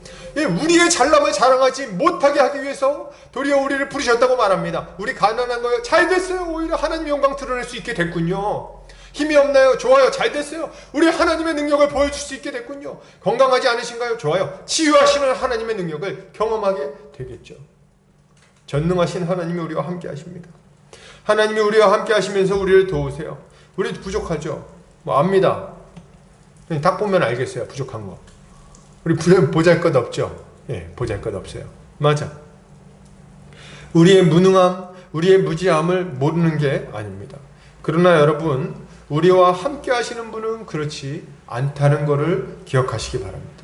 우리의 잘남을 자랑하지 못하게 하기 위해서 도리어 우리를 부르셨다고 말합니다. 우리 가난한 거예요? 잘 됐어요. 오히려 하나님 영광 드러낼 수 있게 됐군요. 힘이 없나요? 좋아요. 잘 됐어요. 우리 하나님의 능력을 보여줄 수 있게 됐군요. 건강하지 않으신가요? 좋아요. 치유하시는 하나님의 능력을 경험하게 되겠죠. 전능하신 하나님이 우리와 함께 하십니다. 하나님이 우리와 함께 하시면서 우리를 도우세요. 우리 부족하죠? 압니다. 그냥 딱 보면 알겠어요. 부족한 거. 우리 보잘것 없죠? 예, 보잘것 없어요. 맞아. 우리의 무능함, 우리의 무지함을 모르는 게 아닙니다. 그러나 여러분, 우리와 함께 하시는 분은 그렇지 않다는 것을 기억하시기 바랍니다.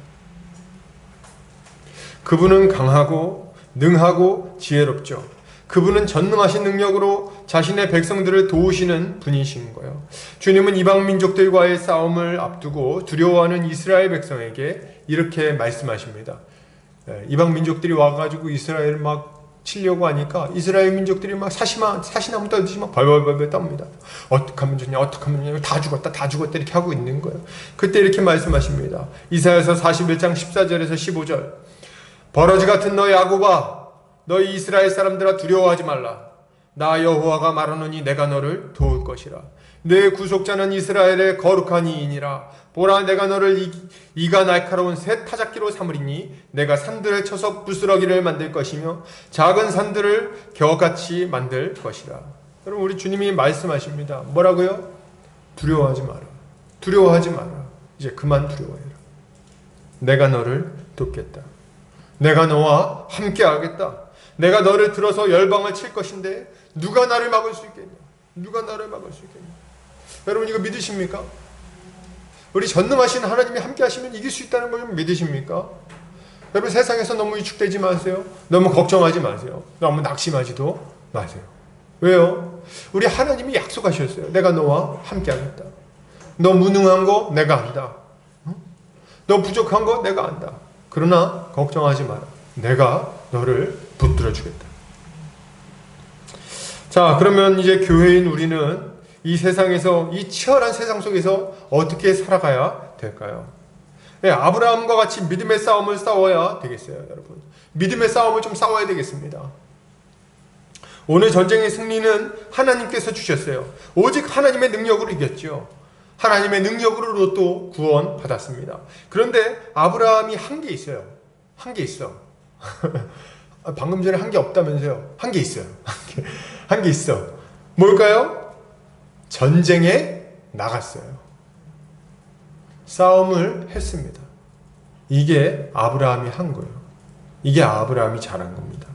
그분은 강하고 능하고 지혜롭죠. 그분은 전능하신 능력으로 자신의 백성들을 도우시는 분이신 거예요. 주님은 이방 민족들과의 싸움을 앞두고 두려워하는 이스라엘 백성에게 이렇게 말씀하십니다. 이방 민족들이 와가지고 이스라엘을 막 치려고 하니까 이스라엘 민족들이 막 사시나무 떨듯이 막 벌벌벌 떱니다. 어떡하면 좋냐, 어떡하면 좋냐, 다 죽었다 이렇게 하고 있는 거예요. 그때 이렇게 말씀하십니다. 이사야서 41장 14절에서 15절. 버러지 같은 너 야곱아, 너희 이스라엘 사람들아 두려워하지 말라. 나 여호와가 말하노니 내가 너를 도울 것이라. 내 구속자는 이스라엘의 거룩한 이인이라. 보라, 내가 너를 이가 날카로운 새 타작기로 삼으리니 내가 산들을 쳐서 부스러기를 만들 것이며 작은 산들을 겨같이 만들 것이라. 여러분, 우리 주님이 말씀하십니다. 뭐라고요? 두려워하지 마라. 두려워하지 마라. 이제 그만 두려워해라. 내가 너를 돕겠다. 내가 너와 함께 하겠다. 내가 너를 들어서 열방을 칠 것인데 누가 나를 막을 수 있겠냐? 누가 나를 막을 수 있겠냐? 여러분, 이거 믿으십니까? 우리 전능하신 하나님이 함께 하시면 이길 수 있다는 걸 좀 믿으십니까? 여러분, 세상에서 너무 위축되지 마세요. 너무 걱정하지 마세요. 너무 낙심하지도 마세요. 왜요? 우리 하나님이 약속하셨어요. 내가 너와 함께 하겠다. 너 무능한 거 내가 안다. 너 부족한 거 내가 안다. 그러나 걱정하지 마라. 내가 너를 붙들어 주겠다. 자, 그러면 이제 교회인 우리는 이 세상에서, 이 치열한 세상 속에서 어떻게 살아가야 될까요? 네, 아브라함과 같이 믿음의 싸움을 싸워야 되겠어요, 여러분. 믿음의 싸움을 좀 싸워야 되겠습니다. 오늘 전쟁의 승리는 하나님께서 주셨어요. 오직 하나님의 능력으로 이겼죠. 하나님의 능력으로 또 구원 받았습니다. 그런데 아브라함이 한 게 있어요. 한 게 있어. 방금 전에 한 게 없다면서요? 한 게 있어요. 한 게 있어. 뭘까요? 전쟁에 나갔어요. 싸움을 했습니다. 이게 아브라함이 한 거예요. 이게 아브라함이 잘한 겁니다.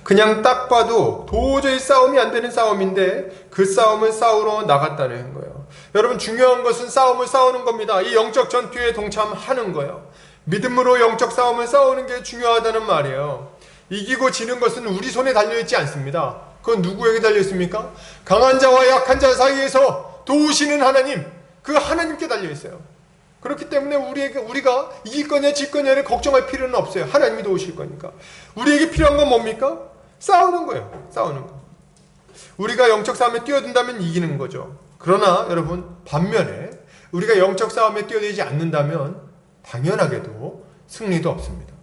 그냥 딱 봐도 도저히 싸움이 안 되는 싸움인데 그 싸움을 싸우러 나갔다는 거예요. 여러분, 중요한 것은 싸움을 싸우는 겁니다. 이 영적 전투에 동참하는 거예요. 믿음으로 영적 싸움을 싸우는 게 중요하다는 말이에요. 이기고 지는 것은 우리 손에 달려있지 않습니다. 그건 누구에게 달려있습니까? 강한 자와 약한 자 사이에서 도우시는 하나님, 그 하나님께 달려있어요. 그렇기 때문에 우리가 이길 거냐 질 거냐를 걱정할 필요는 없어요. 하나님이 도우실 거니까. 우리에게 필요한 건 뭡니까? 싸우는 거예요. 싸우는 거. 우리가 영적 싸움에 뛰어든다면 이기는 거죠. 그러나 여러분, 반면에 우리가 영적 싸움에 뛰어들지 않는다면 당연하게도 승리도 없습니다.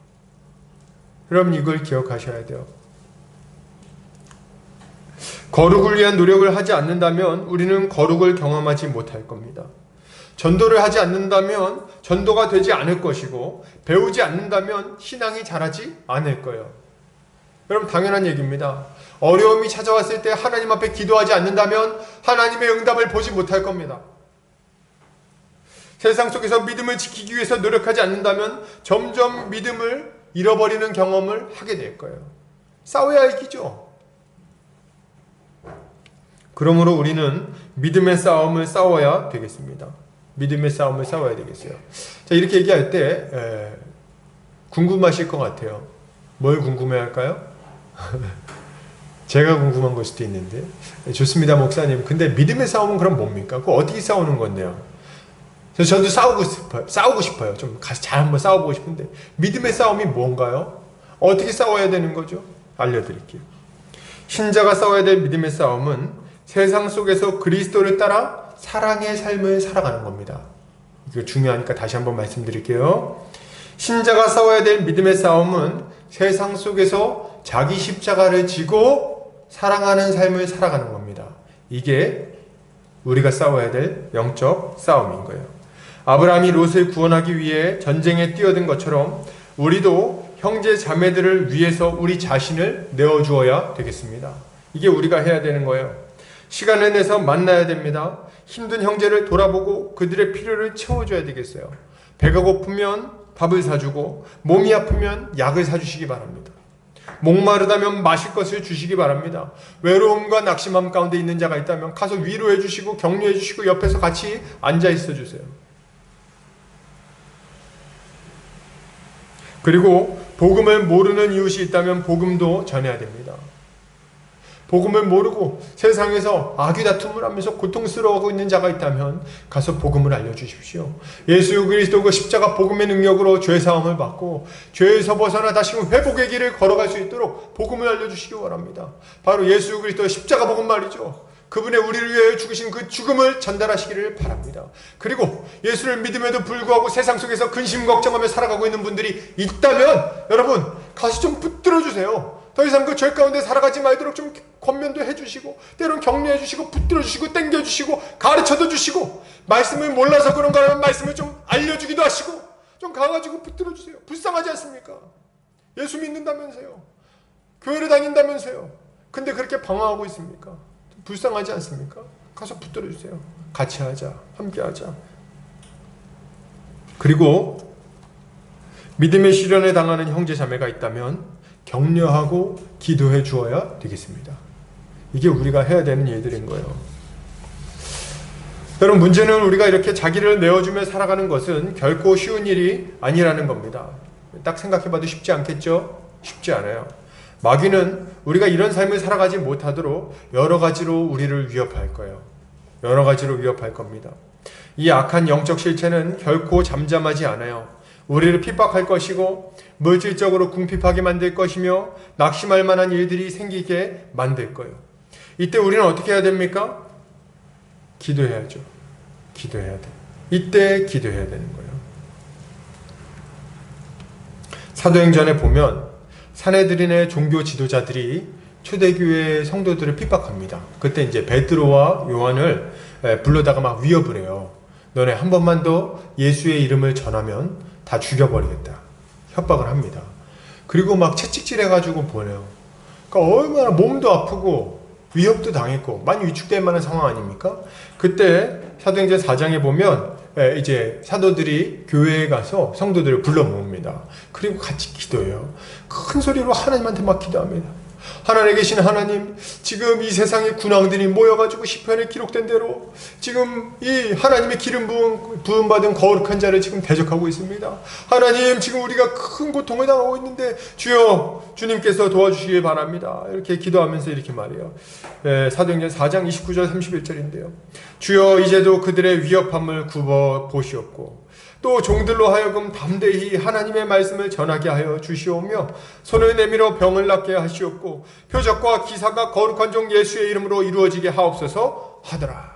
여러분, 이걸 기억하셔야 돼요. 거룩을 위한 노력을 하지 않는다면 우리는 거룩을 경험하지 못할 겁니다. 전도를 하지 않는다면 전도가 되지 않을 것이고, 배우지 않는다면 신앙이 자라지 않을 거예요. 여러분, 당연한 얘기입니다. 어려움이 찾아왔을 때 하나님 앞에 기도하지 않는다면 하나님의 응답을 보지 못할 겁니다. 세상 속에서 믿음을 지키기 위해서 노력하지 않는다면 점점 믿음을 잃어버리는 경험을 하게 될 거예요. 싸워야 이기죠. 그러므로 우리는 믿음의 싸움을 싸워야 되겠습니다. 믿음의 싸움을 싸워야 되겠어요. 자, 이렇게 얘기할 때 궁금하실 것 같아요. 뭘 궁금해할까요? 제가 궁금한 걸 수도 있는데. 좋습니다, 목사님. 근데 믿음의 싸움은 그럼 뭡니까? 그거 어떻게 싸우는 건데요? 저도 싸우고 싶어요. 좀 가서 잘 한번 싸워보고 싶은데, 믿음의 싸움이 뭔가요? 어떻게 싸워야 되는 거죠? 알려드릴게요. 신자가 싸워야 될 믿음의 싸움은 세상 속에서 그리스도를 따라 사랑의 삶을 살아가는 겁니다. 이거 중요하니까 다시 한번 말씀드릴게요. 신자가 싸워야 될 믿음의 싸움은 세상 속에서 자기 십자가를 지고 사랑하는 삶을 살아가는 겁니다. 이게 우리가 싸워야 될 영적 싸움인 거예요. 아브라함이 롯을 구원하기 위해 전쟁에 뛰어든 것처럼 우리도 형제 자매들을 위해서 우리 자신을 내어주어야 되겠습니다. 이게 우리가 해야 되는 거예요. 시간을 내서 만나야 됩니다. 힘든 형제를 돌아보고 그들의 필요를 채워줘야 되겠어요. 배가 고프면 밥을 사주고, 몸이 아프면 약을 사주시기 바랍니다. 목마르다면 마실 것을 주시기 바랍니다. 외로움과 낙심함 가운데 있는 자가 있다면 가서 위로해 주시고 격려해 주시고 옆에서 같이 앉아 있어 주세요. 그리고 복음을 모르는 이웃이 있다면 복음도 전해야 됩니다. 복음을 모르고 세상에서 악의 다툼을 하면서 고통스러워하고 있는 자가 있다면 가서 복음을 알려주십시오. 예수 그리스도 그 십자가 복음의 능력으로 죄사함을 받고 죄에서 벗어나 다시금 회복의 길을 걸어갈 수 있도록 복음을 알려주시기 원합니다. 바로 예수 그리스도의 십자가 복음 말이죠. 그분의 우리를 위하여 죽으신 그 죽음을 전달하시기를 바랍니다. 그리고 예수를 믿음에도 불구하고 세상 속에서 근심 걱정하며 살아가고 있는 분들이 있다면 여러분 가서 좀 붙들어 주세요. 더 이상 그 죄 가운데 살아가지 말도록 좀 권면도 해주시고, 때론 격려해주시고, 붙들어주시고, 땡겨주시고, 가르쳐도 주시고, 말씀을 몰라서 그런가 하면 말씀을 좀 알려주기도 하시고, 좀 가가지고 붙들어주세요. 불쌍하지 않습니까? 예수 믿는다면서요. 교회를 다닌다면서요. 근데 그렇게 방황하고 있습니까? 불쌍하지 않습니까? 가서 붙들어주세요. 같이 하자. 함께 하자. 그리고 믿음의 시련에 당하는 형제 자매가 있다면 격려하고 기도해 주어야 되겠습니다. 이게 우리가 해야 되는 일들인 거예요. 여러분, 문제는 우리가 이렇게 자기를 내어주며 살아가는 것은 결코 쉬운 일이 아니라는 겁니다. 딱 생각해봐도 쉽지 않겠죠? 쉽지 않아요. 마귀는 우리가 이런 삶을 살아가지 못하도록 여러 가지로 우리를 위협할 거예요. 여러 가지로 위협할 겁니다. 이 악한 영적 실체는 결코 잠잠하지 않아요. 우리를 핍박할 것이고 물질적으로 궁핍하게 만들 것이며 낙심할 만한 일들이 생기게 만들 거예요. 이때 우리는 어떻게 해야 됩니까? 기도해야죠. 기도해야 돼. 이때 기도해야 되는 거예요. 사도행전에 보면 사내들인의 종교 지도자들이 초대교회 성도들을 핍박합니다. 그때 이제 베드로와 요한을 불러다가 막 위협을 해요. 너네 한 번만 더 예수의 이름을 전하면 다 죽여버리겠다. 협박을 합니다. 그리고 막 채찍질 해가지고 보내요. 그러니까 얼마나 몸도 아프고 위협도 당했고 많이 위축될 만한 상황 아닙니까? 그때 사도행전 4장에 보면 이제 사도들이 교회에 가서 성도들을 불러 모읍니다. 그리고 같이 기도해요. 큰 소리로 하나님한테 막 기도합니다. 하늘에 계신 하나님, 지금 이 세상의 군왕들이 모여가지고 시편에 기록된 대로 지금 이 하나님의 기름 부음 받은 거룩한 자를 지금 대적하고 있습니다. 하나님, 지금 우리가 큰 고통을 당하고 있는데 주여, 주님께서 도와주시길 바랍니다. 이렇게 기도하면서 이렇게 말해요. 사도행전 4장 29절 31절인데요. 주여, 이제도 그들의 위협함을 굽어 보시옵고 또 종들로 하여금 담대히 하나님의 말씀을 전하게 하여 주시오며 손을 내밀어 병을 낫게 하시옵고 표적과 기사가 거룩한 종 예수의 이름으로 이루어지게 하옵소서 하더라.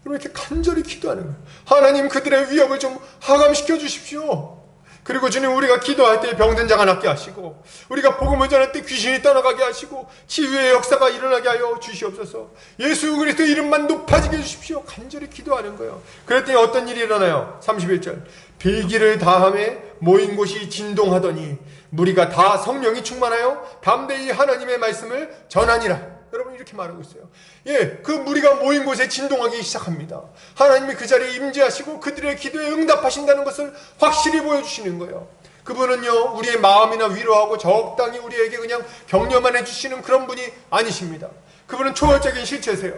이렇게 간절히 기도하는 거예요. 하나님, 그들의 위협을 좀 하감시켜 주십시오. 그리고 주님, 우리가 기도할 때 병든 자가 낫게 하시고, 우리가 복음을 전할 때 귀신이 떠나가게 하시고, 치유의 역사가 일어나게 하여 주시옵소서. 예수 그리스도 이름만 높아지게 해주십시오. 간절히 기도하는 거예요. 그랬더니 어떤 일이 일어나요? 31절. 빌기를 다함에 모인 곳이 진동하더니 무리가 다 성령이 충만하여 담대히 하나님의 말씀을 전하니라. 여러분, 이렇게 말하고 있어요. 예, 그 무리가 모인 곳에 진동하기 시작합니다. 하나님이 그 자리에 임재하시고 그들의 기도에 응답하신다는 것을 확실히 보여주시는 거예요. 그분은요, 우리의 마음이나 위로하고 적당히 우리에게 그냥 격려만 해주시는 그런 분이 아니십니다. 그분은 초월적인 실체세요.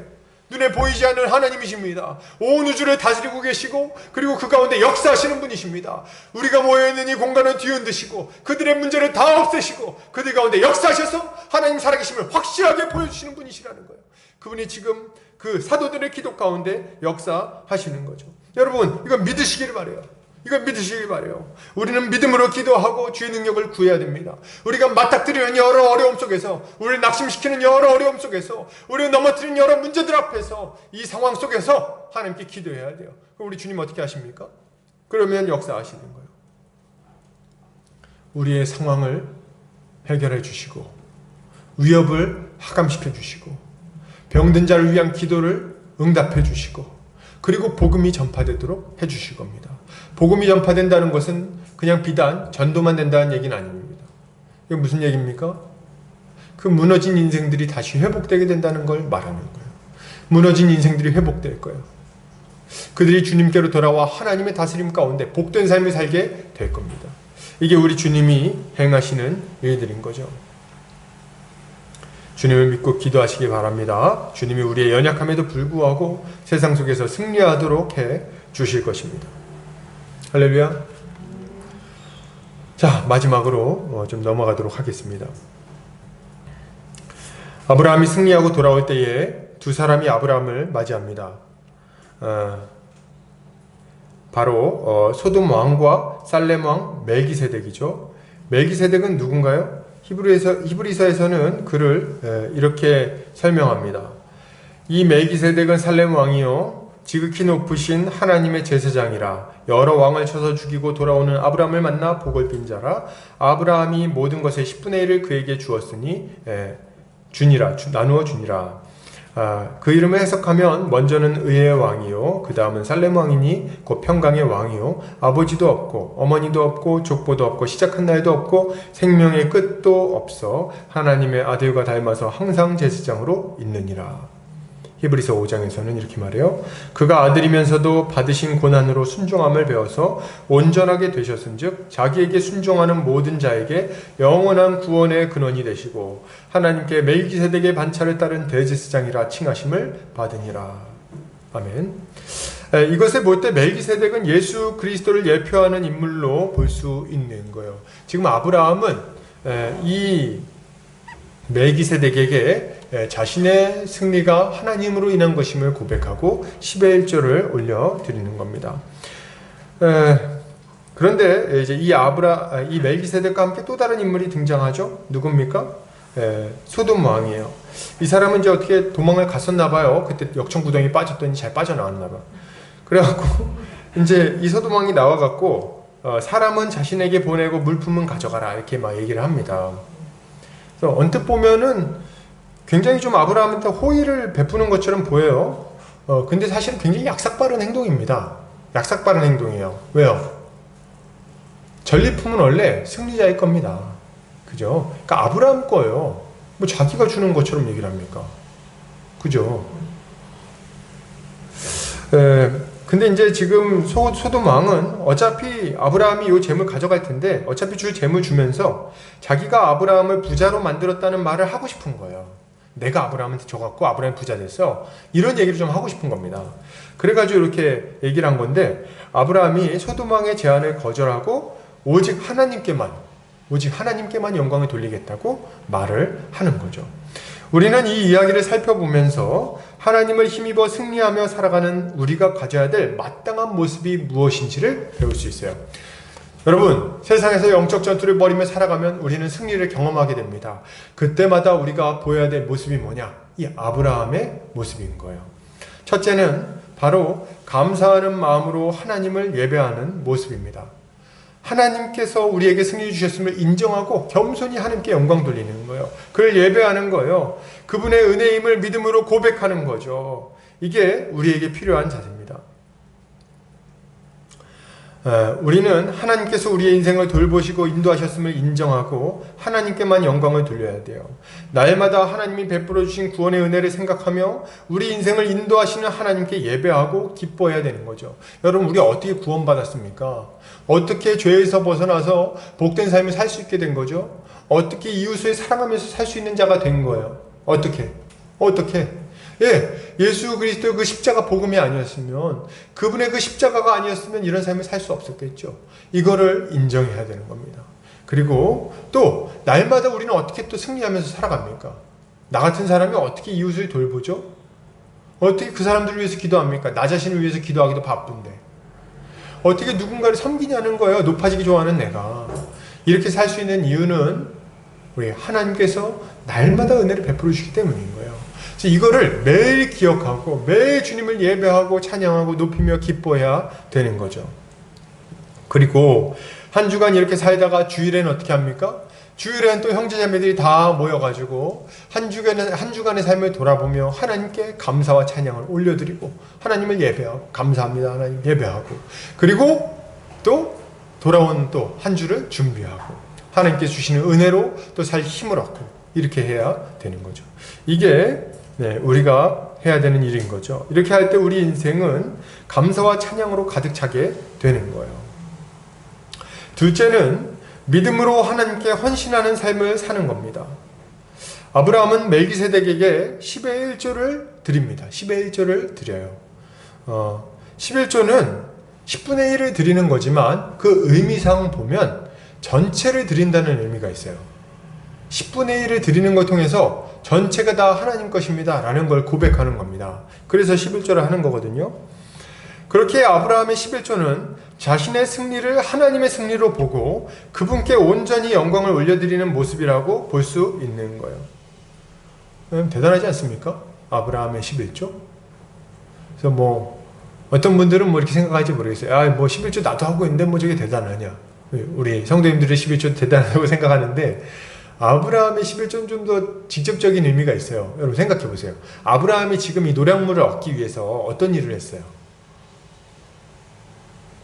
눈에 보이지 않는 하나님이십니다. 온 우주를 다스리고 계시고, 그리고 그 가운데 역사하시는 분이십니다. 우리가 모여있는 이 공간을 뒤흔드시고 그들의 문제를 다 없애시고 그들 가운데 역사하셔서 하나님 살아계심을 확실하게 보여주시는 분이시라는 거예요. 그분이 지금 그 사도들의 기도 가운데 역사하시는 거죠. 여러분, 이건 믿으시기를 바라요. 이건 믿으시길 바라요. 우리는 믿음으로 기도하고 주의 능력을 구해야 됩니다. 우리가 맞닥뜨리는 여러 어려움 속에서, 우리를 낙심시키는 여러 어려움 속에서, 우리를 넘어뜨리는 여러 문제들 앞에서, 이 상황 속에서 하나님께 기도해야 돼요. 그럼 우리 주님 어떻게 하십니까? 그러면 역사하시는 거예요. 우리의 상황을 해결해 주시고, 위협을 하감시켜 주시고, 병든 자를 위한 기도를 응답해 주시고, 그리고 복음이 전파되도록 해 주실 겁니다. 복음이 전파된다는 것은 그냥 비단 전도만 된다는 얘기는 아닙니다. 이게 무슨 얘기입니까? 그 무너진 인생들이 다시 회복되게 된다는 걸 말하는 거예요. 무너진 인생들이 회복될 거예요. 그들이 주님께로 돌아와 하나님의 다스림 가운데 복된 삶을 살게 될 겁니다. 이게 우리 주님이 행하시는 일들인 거죠. 주님을 믿고 기도하시기 바랍니다. 주님이 우리의 연약함에도 불구하고 세상 속에서 승리하도록 해 주실 것입니다. 할렐루야. 자, 마지막으로 좀 넘어가도록 하겠습니다. 아브라함이 승리하고 돌아올 때에 두 사람이 아브라함을 맞이합니다. 바로 소돔 왕과 살렘 왕 멜기세덱이죠. 멜기세덱은 누군가요? 히브리서에서는 그를 이렇게 설명합니다. 이 멜기세덱은 살렘 왕이요, 지극히 높으신 하나님의 제사장이라. 여러 왕을 쳐서 죽이고 돌아오는 아브라함을 만나 복을 빈 자라. 아브라함이 모든 것의 10분의 1을 그에게 주었으니 나누어 주니라. 그 이름을 해석하면 먼저는 의의 왕이요, 그 다음은 살렘 왕이니 곧 평강의 왕이요, 아버지도 없고 어머니도 없고 족보도 없고 시작한 날도 없고 생명의 끝도 없어 하나님의 아들과 닮아서 항상 제사장으로 있느니라. 히브리서 5장에서는 이렇게 말해요. 그가 아들이면서도 받으신 고난으로 순종함을 배워서 온전하게 되셨은즉 자기에게 순종하는 모든 자에게 영원한 구원의 근원이 되시고 하나님께 멜기세덱의 반차를 따른 대제사장이라 칭하심을 받으니라. 아멘. 이것을 볼 때 멜기세덱은 예수 그리스도를 예표하는 인물로 볼 수 있는 거예요. 지금 아브라함은 이 멜기세덱에게 자신의 승리가 하나님으로 인한 것임을 고백하고 10의 1조를 올려드리는 겁니다. 그런데 이제 이 멜기세덱과 함께 또 다른 인물이 등장하죠. 누굽니까? 소돔 왕이에요. 이 사람은 이제 어떻게 도망을 갔었나 봐요. 그때 역청구덩이 빠졌더니 잘 빠져나왔나 봐. 그래갖고 이제 이 소돔 왕이 나와갖고 사람은 자신에게 보내고 물품은 가져가라 이렇게 막 얘기를 합니다. 그래서 언뜻 보면은 굉장히 좀 아브라함한테 호의를 베푸는 것처럼 보여요. 근데 사실은 굉장히 약삭빠른 행동입니다. 약삭빠른 행동이에요. 왜요? 전리품은 원래 승리자의 겁니다. 그죠? 그러니까 아브라함 거예요. 뭐 자기가 주는 것처럼 얘기를 합니까? 그죠? 근데 이제 지금 소돔 왕은 어차피 아브라함이 이 재물 가져갈 텐데 어차피 줄 재물 주면서 자기가 아브라함을 부자로 만들었다는 말을 하고 싶은 거예요. 내가 아브라함한테 줘갖고 아브라함이 부자 됐어. 이런 얘기를 좀 하고 싶은 겁니다. 그래가지고 이렇게 얘기를 한 건데 아브라함이 소돔 왕의 제안을 거절하고 오직 하나님께만 영광을 돌리겠다고 말을 하는 거죠. 우리는 이 이야기를 살펴보면서 하나님을 힘입어 승리하며 살아가는 우리가 가져야 될 마땅한 모습이 무엇인지를 배울 수 있어요. 여러분, 세상에서 영적 전투를 벌이며 살아가면 우리는 승리를 경험하게 됩니다. 그때마다 우리가 보여야 될 모습이 뭐냐? 이 아브라함의 모습인 거예요. 첫째는 바로 감사하는 마음으로 하나님을 예배하는 모습입니다. 하나님께서 우리에게 승리 주셨음을 인정하고 겸손히 하나님께 영광 돌리는 거예요. 그를 예배하는 거예요. 그분의 은혜임을 믿음으로 고백하는 거죠. 이게 우리에게 필요한 자세입니다. 우리는 하나님께서 우리의 인생을 돌보시고 인도하셨음을 인정하고 하나님께만 영광을 돌려야 돼요. 날마다 하나님이 베풀어 주신 구원의 은혜를 생각하며 우리 인생을 인도하시는 하나님께 예배하고 기뻐해야 되는 거죠. 여러분, 우리 어떻게 구원받았습니까? 어떻게 죄에서 벗어나서 복된 삶을 살 수 있게 된 거죠? 어떻게 이웃을 사랑하면서 살 수 있는 자가 된 거예요? 어떻게? 예수 그리스도의 그 십자가 복음이 아니었으면, 그분의 그 십자가가 아니었으면 이런 삶을 살 수 없었겠죠. 이거를 인정해야 되는 겁니다. 그리고 또 날마다 우리는 어떻게 또 승리하면서 살아갑니까? 나 같은 사람이 어떻게 이웃을 돌보죠? 어떻게 그 사람들을 위해서 기도합니까? 나 자신을 위해서 기도하기도 바쁜데 어떻게 누군가를 섬기냐는 거예요. 높아지기 좋아하는 내가. 이렇게 살 수 있는 이유는 우리 하나님께서 날마다 은혜를 베풀어 주시기 때문인 거예요. 그래서 이거를 매일 기억하고 매일 주님을 예배하고 찬양하고 높이며 기뻐해야 되는 거죠. 그리고 한 주간 이렇게 살다가 주일에는 어떻게 합니까? 주일에는 또 형제자매들이 다 모여가지고 한 주간의 삶을 돌아보며 하나님께 감사와 찬양을 올려드리고 하나님을 예배하고, 감사합니다 하나님 예배하고, 그리고 또 돌아온 또 한 주를 준비하고 하나님께서 주시는 은혜로 또 살 힘을 얻고, 이렇게 해야 되는 거죠. 이게 우리가 해야 되는 일인 거죠. 이렇게 할 때 우리 인생은 감사와 찬양으로 가득 차게 되는 거예요. 둘째는 믿음으로 하나님께 헌신하는 삶을 사는 겁니다. 아브라함은 멜기세덱에게 10의 1조를 드립니다. 10의 1조를 드려요. 11조는 10분의 1을 드리는 거지만 그 의미상 보면 전체를 드린다는 의미가 있어요. 10분의 1을 드리는 걸 통해서 전체가 다 하나님 것입니다 라는 걸 고백하는 겁니다. 그래서 11조를 하는 거거든요. 그렇게 아브라함의 11조는 자신의 승리를 하나님의 승리로 보고 그분께 온전히 영광을 올려드리는 모습이라고 볼 수 있는 거예요. 대단하지 않습니까? 아브라함의 11조? 그래서 어떤 분들은 이렇게 생각할지 모르겠어요. 11조 나도 하고 있는데 저게 대단하냐. 우리 성도님들의 11조 대단하다고 생각하는데, 아브라함의 11조는 좀 더 직접적인 의미가 있어요. 여러분 생각해 보세요. 아브라함이 지금 이 노량물을 얻기 위해서 어떤 일을 했어요?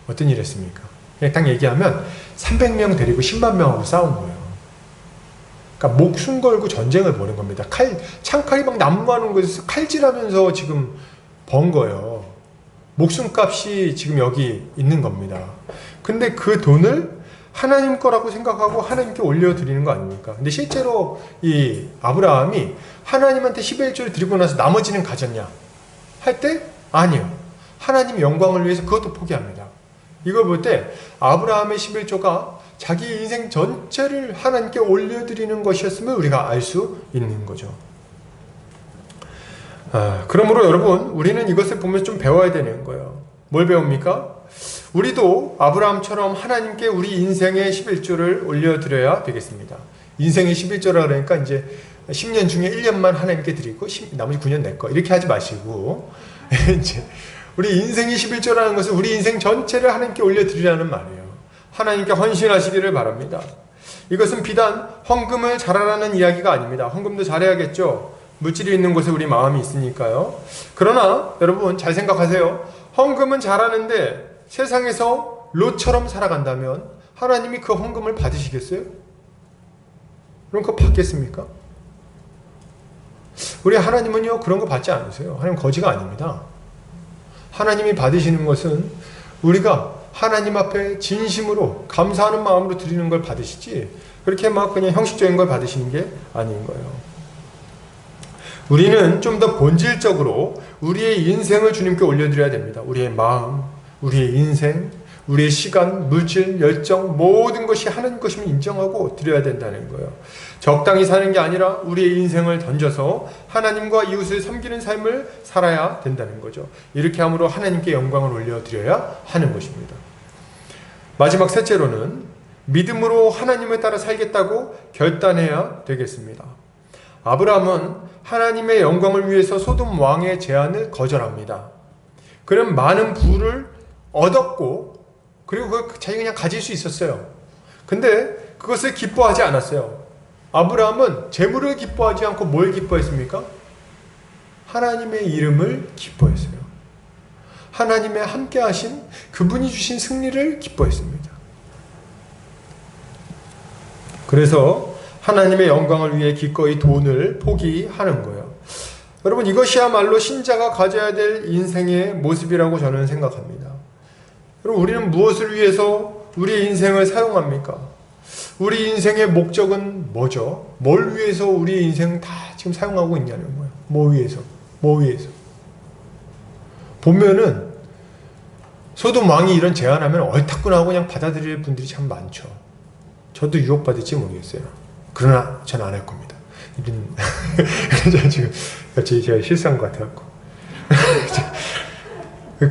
어떤 일을 했습니까? 그냥 딱 얘기하면 300명 데리고 10만 명하고 싸운 거예요. 그러니까 목숨 걸고 전쟁을 벌인 겁니다. 창칼이 막 난무하는 곳에서 칼질하면서 지금 번 거예요. 목숨값이 지금 여기 있는 겁니다. 근데 그 돈을 하나님 거라고 생각하고 하나님께 올려드리는 거 아닙니까? 근데 실제로 이 아브라함이 하나님한테 10의 1조를 드리고 나서 나머지는 가졌냐? 할 때 아니요. 하나님 영광을 위해서 그것도 포기합니다. 이걸 볼 때 아브라함의 11조가 자기 인생 전체를 하나님께 올려드리는 것이었음을 우리가 알 수 있는 거죠. 그러므로 여러분, 우리는 이것을 보면서 좀 배워야 되는 거예요. 뭘 배웁니까? 우리도 아브라함처럼 하나님께 우리 인생의 11조를 올려드려야 되겠습니다. 인생의 11조라 그러니까 이제 10년 중에 1년만 하나님께 드리고 나머지 9년 내 거, 이렇게 하지 마시고 이제 우리 인생의 11조라는 것은 우리 인생 전체를 하나님께 올려드리라는 말이에요. 하나님께 헌신하시기를 바랍니다. 이것은 비단 헌금을 잘하라는 이야기가 아닙니다. 헌금도 잘해야겠죠. 물질이 있는 곳에 우리 마음이 있으니까요. 그러나 여러분 잘 생각하세요. 헌금은 잘하는데 세상에서 롯처럼 살아간다면 하나님이 그 헌금을 받으시겠어요? 그럼 그거 받겠습니까? 우리 하나님은요, 그런 거 받지 않으세요. 하나님 거지가 아닙니다. 하나님이 받으시는 것은 우리가 하나님 앞에 진심으로 감사하는 마음으로 드리는 걸 받으시지, 그렇게 그냥 형식적인 걸 받으시는 게 아닌 거예요. 우리는 좀 더 본질적으로 우리의 인생을 주님께 올려드려야 됩니다. 우리의 마음, 우리의 인생, 우리의 시간, 물질, 열정, 모든 것이 하나님 것임을 인정하고 드려야 된다는 거예요. 적당히 사는 게 아니라 우리의 인생을 던져서 하나님과 이웃을 섬기는 삶을 살아야 된다는 거죠. 이렇게 함으로 하나님께 영광을 올려드려야 하는 것입니다. 마지막 셋째로는 믿음으로 하나님을 따라 살겠다고 결단해야 되겠습니다. 아브라함은 하나님의 영광을 위해서 소돔 왕의 제안을 거절합니다. 그는 많은 부를 얻었고 그리고 그걸 자기가 그냥 가질 수 있었어요. 근데 그것을 기뻐하지 않았어요. 아브라함은 재물을 기뻐하지 않고 뭘 기뻐했습니까? 하나님의 이름을 기뻐했어요. 하나님의 함께 하신 그분이 주신 승리를 기뻐했습니다. 그래서 하나님의 영광을 위해 기꺼이 돈을 포기하는 거예요. 여러분, 이것이야말로 신자가 가져야 될 인생의 모습이라고 저는 생각합니다. 여러분, 우리는 무엇을 위해서 우리 인생을 사용합니까? 우리 인생의 목적은 뭐죠? 뭘 위해서 우리 인생 다 지금 사용하고 있냐는 거예요. 뭐 위해서? 뭐 위해서? 보면은 소돔 왕이 이런 제안하면 얼타구나 그냥 받아들일 분들이 참 많죠. 저도 유혹받을지 모르겠어요. 그러나 저는 안 할 겁니다. 이런 지금 갑자기 제가 실수한 것 같아갖고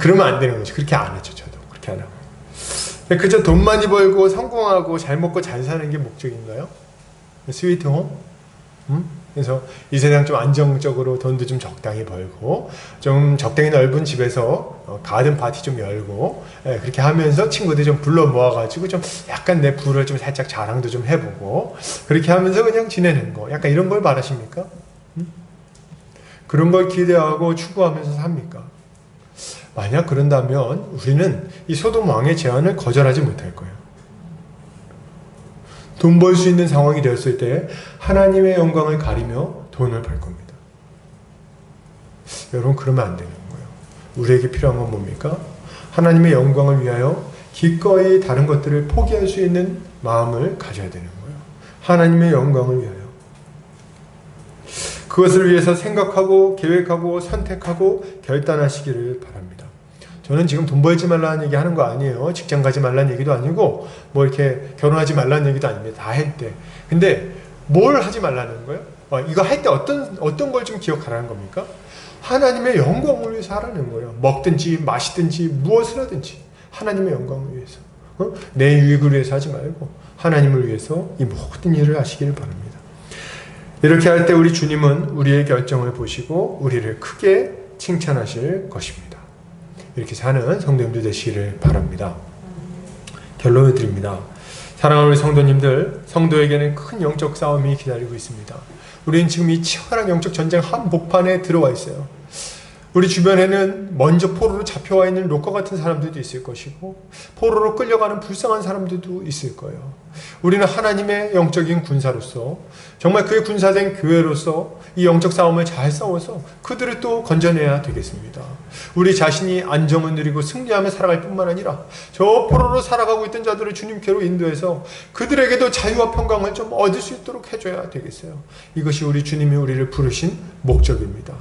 그러면 안 되는 거죠. 그렇게 안 했죠. 저도 그렇게 안 하고. 그저 돈 많이 벌고 성공하고 잘 먹고 잘 사는 게 목적인가요? 스위트 홈? 그래서 이 세상 좀 안정적으로 돈도 좀 적당히 벌고 좀 적당히 넓은 집에서 가든 파티 좀 열고 그렇게 하면서 친구들 좀 불러 모아가지고 좀 약간 내 부를 좀 살짝 자랑도 좀 해보고 그렇게 하면서 그냥 지내는 거, 약간 이런 걸 말하십니까? 그런 걸 기대하고 추구하면서 삽니까? 만약 그런다면 우리는 이 소돔 왕의 제안을 거절하지 못할 거예요. 돈 벌 수 있는 상황이 되었을 때 하나님의 영광을 가리며 돈을 벌 겁니다. 여러분, 그러면 안 되는 거예요. 우리에게 필요한 건 뭡니까? 하나님의 영광을 위하여 기꺼이 다른 것들을 포기할 수 있는 마음을 가져야 되는 거예요. 하나님의 영광을 위하여. 그것을 위해서 생각하고 계획하고 선택하고 결단하시기를 바랍니다. 저는 지금 돈 벌지 말라는 얘기 하는 거 아니에요. 직장 가지 말라는 얘기도 아니고 뭐 이렇게 결혼하지 말라는 얘기도 아닙니다. 다 할 때. 근데 뭘 하지 말라는 거예요? 이거 할 때 어떤 걸 좀 기억하라는 겁니까? 하나님의 영광을 위해서 하라는 거예요. 먹든지 마시든지 무엇을 하든지 하나님의 영광을 위해서. 내 유익을 위해서 하지 말고 하나님을 위해서 이 모든 일을 하시기를 바랍니다. 이렇게 할 때 우리 주님은 우리의 결정을 보시고 우리를 크게 칭찬하실 것입니다. 이렇게 사는 성도님들 되시기를 바랍니다. 결론을 드립니다. 사랑하는 우리 성도님들, 성도에게는 큰 영적 싸움이 기다리고 있습니다. 우리는 지금 이 치열한 영적 전쟁 한복판에 들어와 있어요. 우리 주변에는 먼저 포로로 잡혀와 있는 롯과 같은 사람들도 있을 것이고 포로로 끌려가는 불쌍한 사람들도 있을 거예요. 우리는 하나님의 영적인 군사로서 정말 그의 군사된 교회로서 이 영적 싸움을 잘 싸워서 그들을 또 건져내야 되겠습니다. 우리 자신이 안정을 누리고 승리하며 살아갈 뿐만 아니라 저 포로로 살아가고 있던 자들을 주님께로 인도해서 그들에게도 자유와 평강을 좀 얻을 수 있도록 해줘야 되겠어요. 이것이 우리 주님이 우리를 부르신 목적입니다.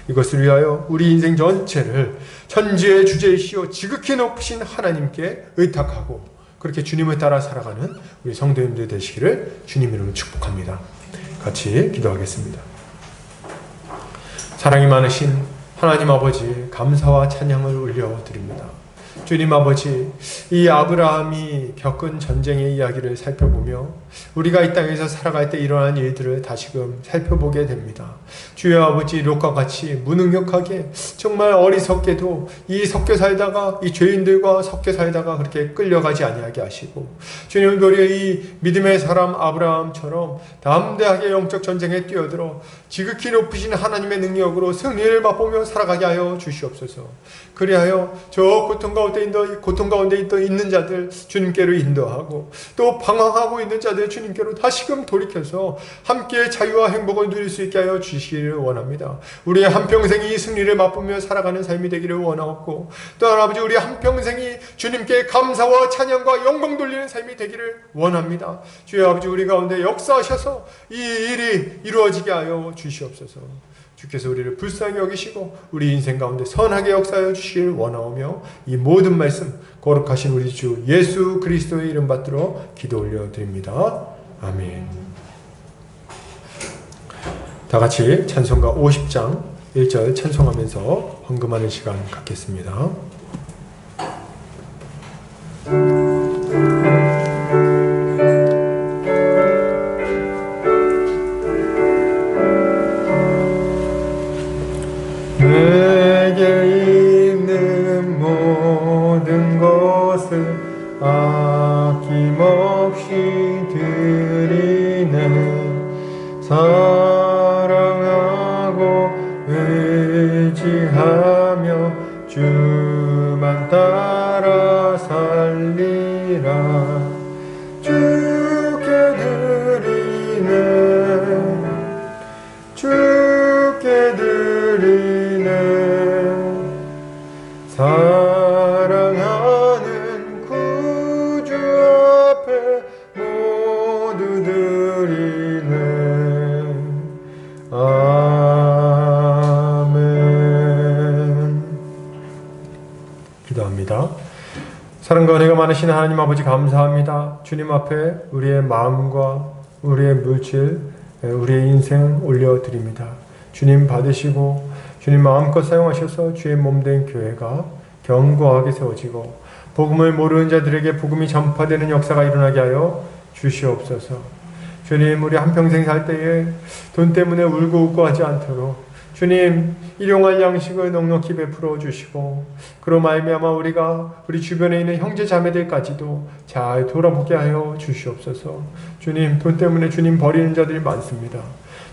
이것을 위하여 우리 인생 전체를 천지의 주제이시오 지극히 높으신 하나님께 의탁하고 그렇게 주님을 따라 살아가는 우리 성도님들 되시기를 주님 이름으로 축복합니다. 같이 기도하겠습니다. 사랑이 많으신 하나님 아버지, 감사와 찬양을 올려드립니다. 주님 아버지, 이 아브라함이 겪은 전쟁의 이야기를 살펴보며 우리가 이 땅에서 살아갈 때 일어난 일들을 다시금 살펴보게 됩니다. 주여 아버지, 롯과 같이 무능력하게 정말 어리석게도 이 섞여 살다가 이 죄인들과 섞여 살다가 그렇게 끌려가지 아니하게 하시고 주님 우리의 이 믿음의 사람 아브라함처럼 담대하게 영적 전쟁에 뛰어들어 지극히 높으신 하나님의 능력으로 승리를 맛보며 살아가게 하여 주시옵소서. 그리하여 저 고통 가운데 있는 자들 주님께로 인도하고 또 방황하고 있는 자들 주님께로 다시금 돌이켜서 함께 자유와 행복을 누릴 수 있게 하여 주시기를 원합니다. 우리의 한평생이 이 승리를 맛보며 살아가는 삶이 되기를 원하옵고 또한 아버지 우리 한평생이 주님께 감사와 찬양과 영광 돌리는 삶이 되기를 원합니다. 주여 아버지 우리 가운데 역사하셔서 이 일이 이루어지게 하여 주시옵소서. 주께서 우리를 불쌍히 여기시고 우리 인생 가운데 선하게 역사하여 주시길 원하오며 이 모든 말씀 거룩하신 우리 주 예수 그리스도의 이름 받들어 기도 올려드립니다. 아멘. 다 같이 찬송가 50장 1절 찬송하면서 헌금하는 시간 갖겠습니다. 내게 있는 모든 것을 드리네. 사랑하고 의지하며 주만 따라 살리라. 주께 드리네. 주께 드리네. 사랑하는 구주 앞에 모두 드리네. 아멘. 기도합니다. 사랑과 은혜가 많으신 하나님 아버지 감사합니다. 주님 앞에 우리의 마음과 우리의 물질, 우리의 인생 올려드립니다. 주님 받으시고 주님 마음껏 사용하셔서 주의 몸된 교회가 견고하게 세워지고 복음을 모르는 자들에게 복음이 전파되는 역사가 일어나게 하여 주시옵소서. 주님, 우리 한평생 살 때에 돈 때문에 울고 웃고 하지 않도록 주님 일용할 양식을 넉넉히 베풀어 주시고 그로 말미암아 우리가 우리 주변에 있는 형제 자매들까지도 잘 돌아보게 하여 주시옵소서. 주님, 돈 때문에 주님 버리는 자들이 많습니다.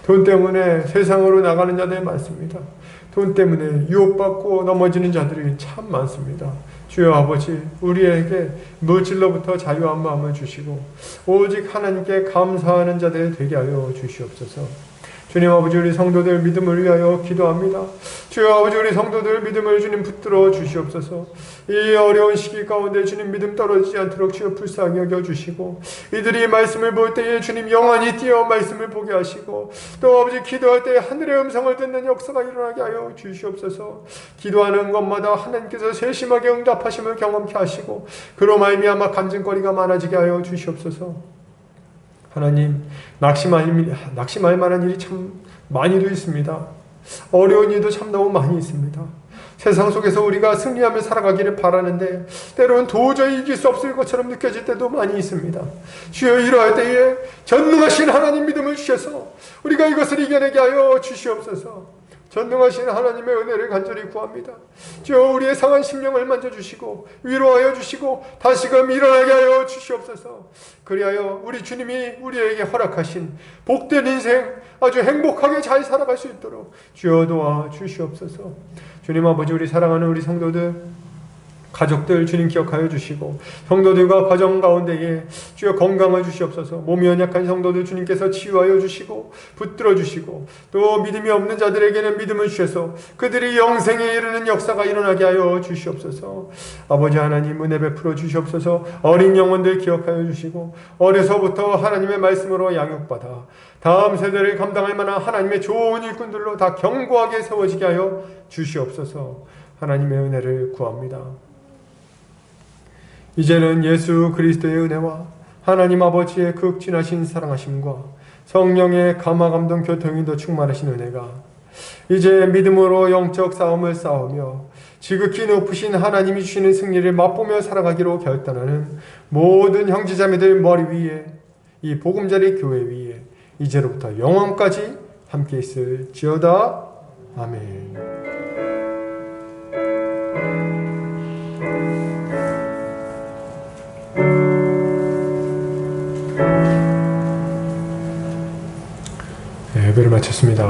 돈 때문에 세상으로 나가는 자들이 많습니다. 돈 때문에 유혹받고 넘어지는 자들이 참 많습니다. 주여 아버지, 우리에게 물질로부터 자유한 마음을 주시고 오직 하나님께 감사하는 자들 되게 하여 주시옵소서. 주님 아버지, 우리 성도들 믿음을 위하여 기도합니다. 주여 아버지, 우리 성도들 믿음을 주님 붙들어 주시옵소서. 이 어려운 시기 가운데 주님 믿음 떨어지지 않도록 주여 불쌍히 여겨주시고 이들이 말씀을 볼 때에 주님 영원히 뛰어 말씀을 보게 하시고 또 아버지 기도할 때 하늘의 음성을 듣는 역사가 일어나게 하여 주시옵소서. 기도하는 것마다 하나님께서 세심하게 응답하심을 경험케 하시고 그로 말미암아 간증거리가 많아지게 하여 주시옵소서. 하나님, 낙심할 만한 일이 참 많이도 있습니다. 어려운 일도 참 너무 많이 있습니다. 세상 속에서 우리가 승리하며 살아가기를 바라는데 때로는 도저히 이길 수 없을 것처럼 느껴질 때도 많이 있습니다. 주여, 이러할 때에 전능하신 하나님 믿음을 주셔서 우리가 이것을 이겨내게 하여 주시옵소서. 전능하신 하나님의 은혜를 간절히 구합니다. 주여, 우리의 상한 심령을 만져주시고 위로하여 주시고 다시금 일어나게 하여 주시옵소서. 그리하여 우리 주님이 우리에게 허락하신 복된 인생 아주 행복하게 잘 살아갈 수 있도록 주여 도와 주시옵소서. 주님 아버지, 우리 사랑하는 우리 성도들 가족들 주님 기억하여 주시고 성도들과 가정 가운데에 주여 건강을 주시옵소서. 몸이 연약한 성도들 주님께서 치유하여 주시고 붙들어 주시고 또 믿음이 없는 자들에게는 믿음을 주셔서 그들이 영생에 이르는 역사가 일어나게 하여 주시옵소서. 아버지 하나님, 은혜 베풀어 주시옵소서. 어린 영혼들 기억하여 주시고 어려서부터 하나님의 말씀으로 양육받아 다음 세대를 감당할 만한 하나님의 좋은 일꾼들로 다 견고하게 세워지게 하여 주시옵소서. 하나님의 은혜를 구합니다. 이제는 예수 그리스도의 은혜와 하나님 아버지의 극진하신 사랑하심과 성령의 감화감동 교통이 더 충만하신 은혜가 이제 믿음으로 영적 싸움을 싸우며 지극히 높으신 하나님이 주시는 승리를 맛보며 살아가기로 결단하는 모든 형제자매들 머리 위에 이 보금자리 교회 위에 이제로부터 영원까지 함께 있을지어다. 아멘. 예배를 마쳤습니다.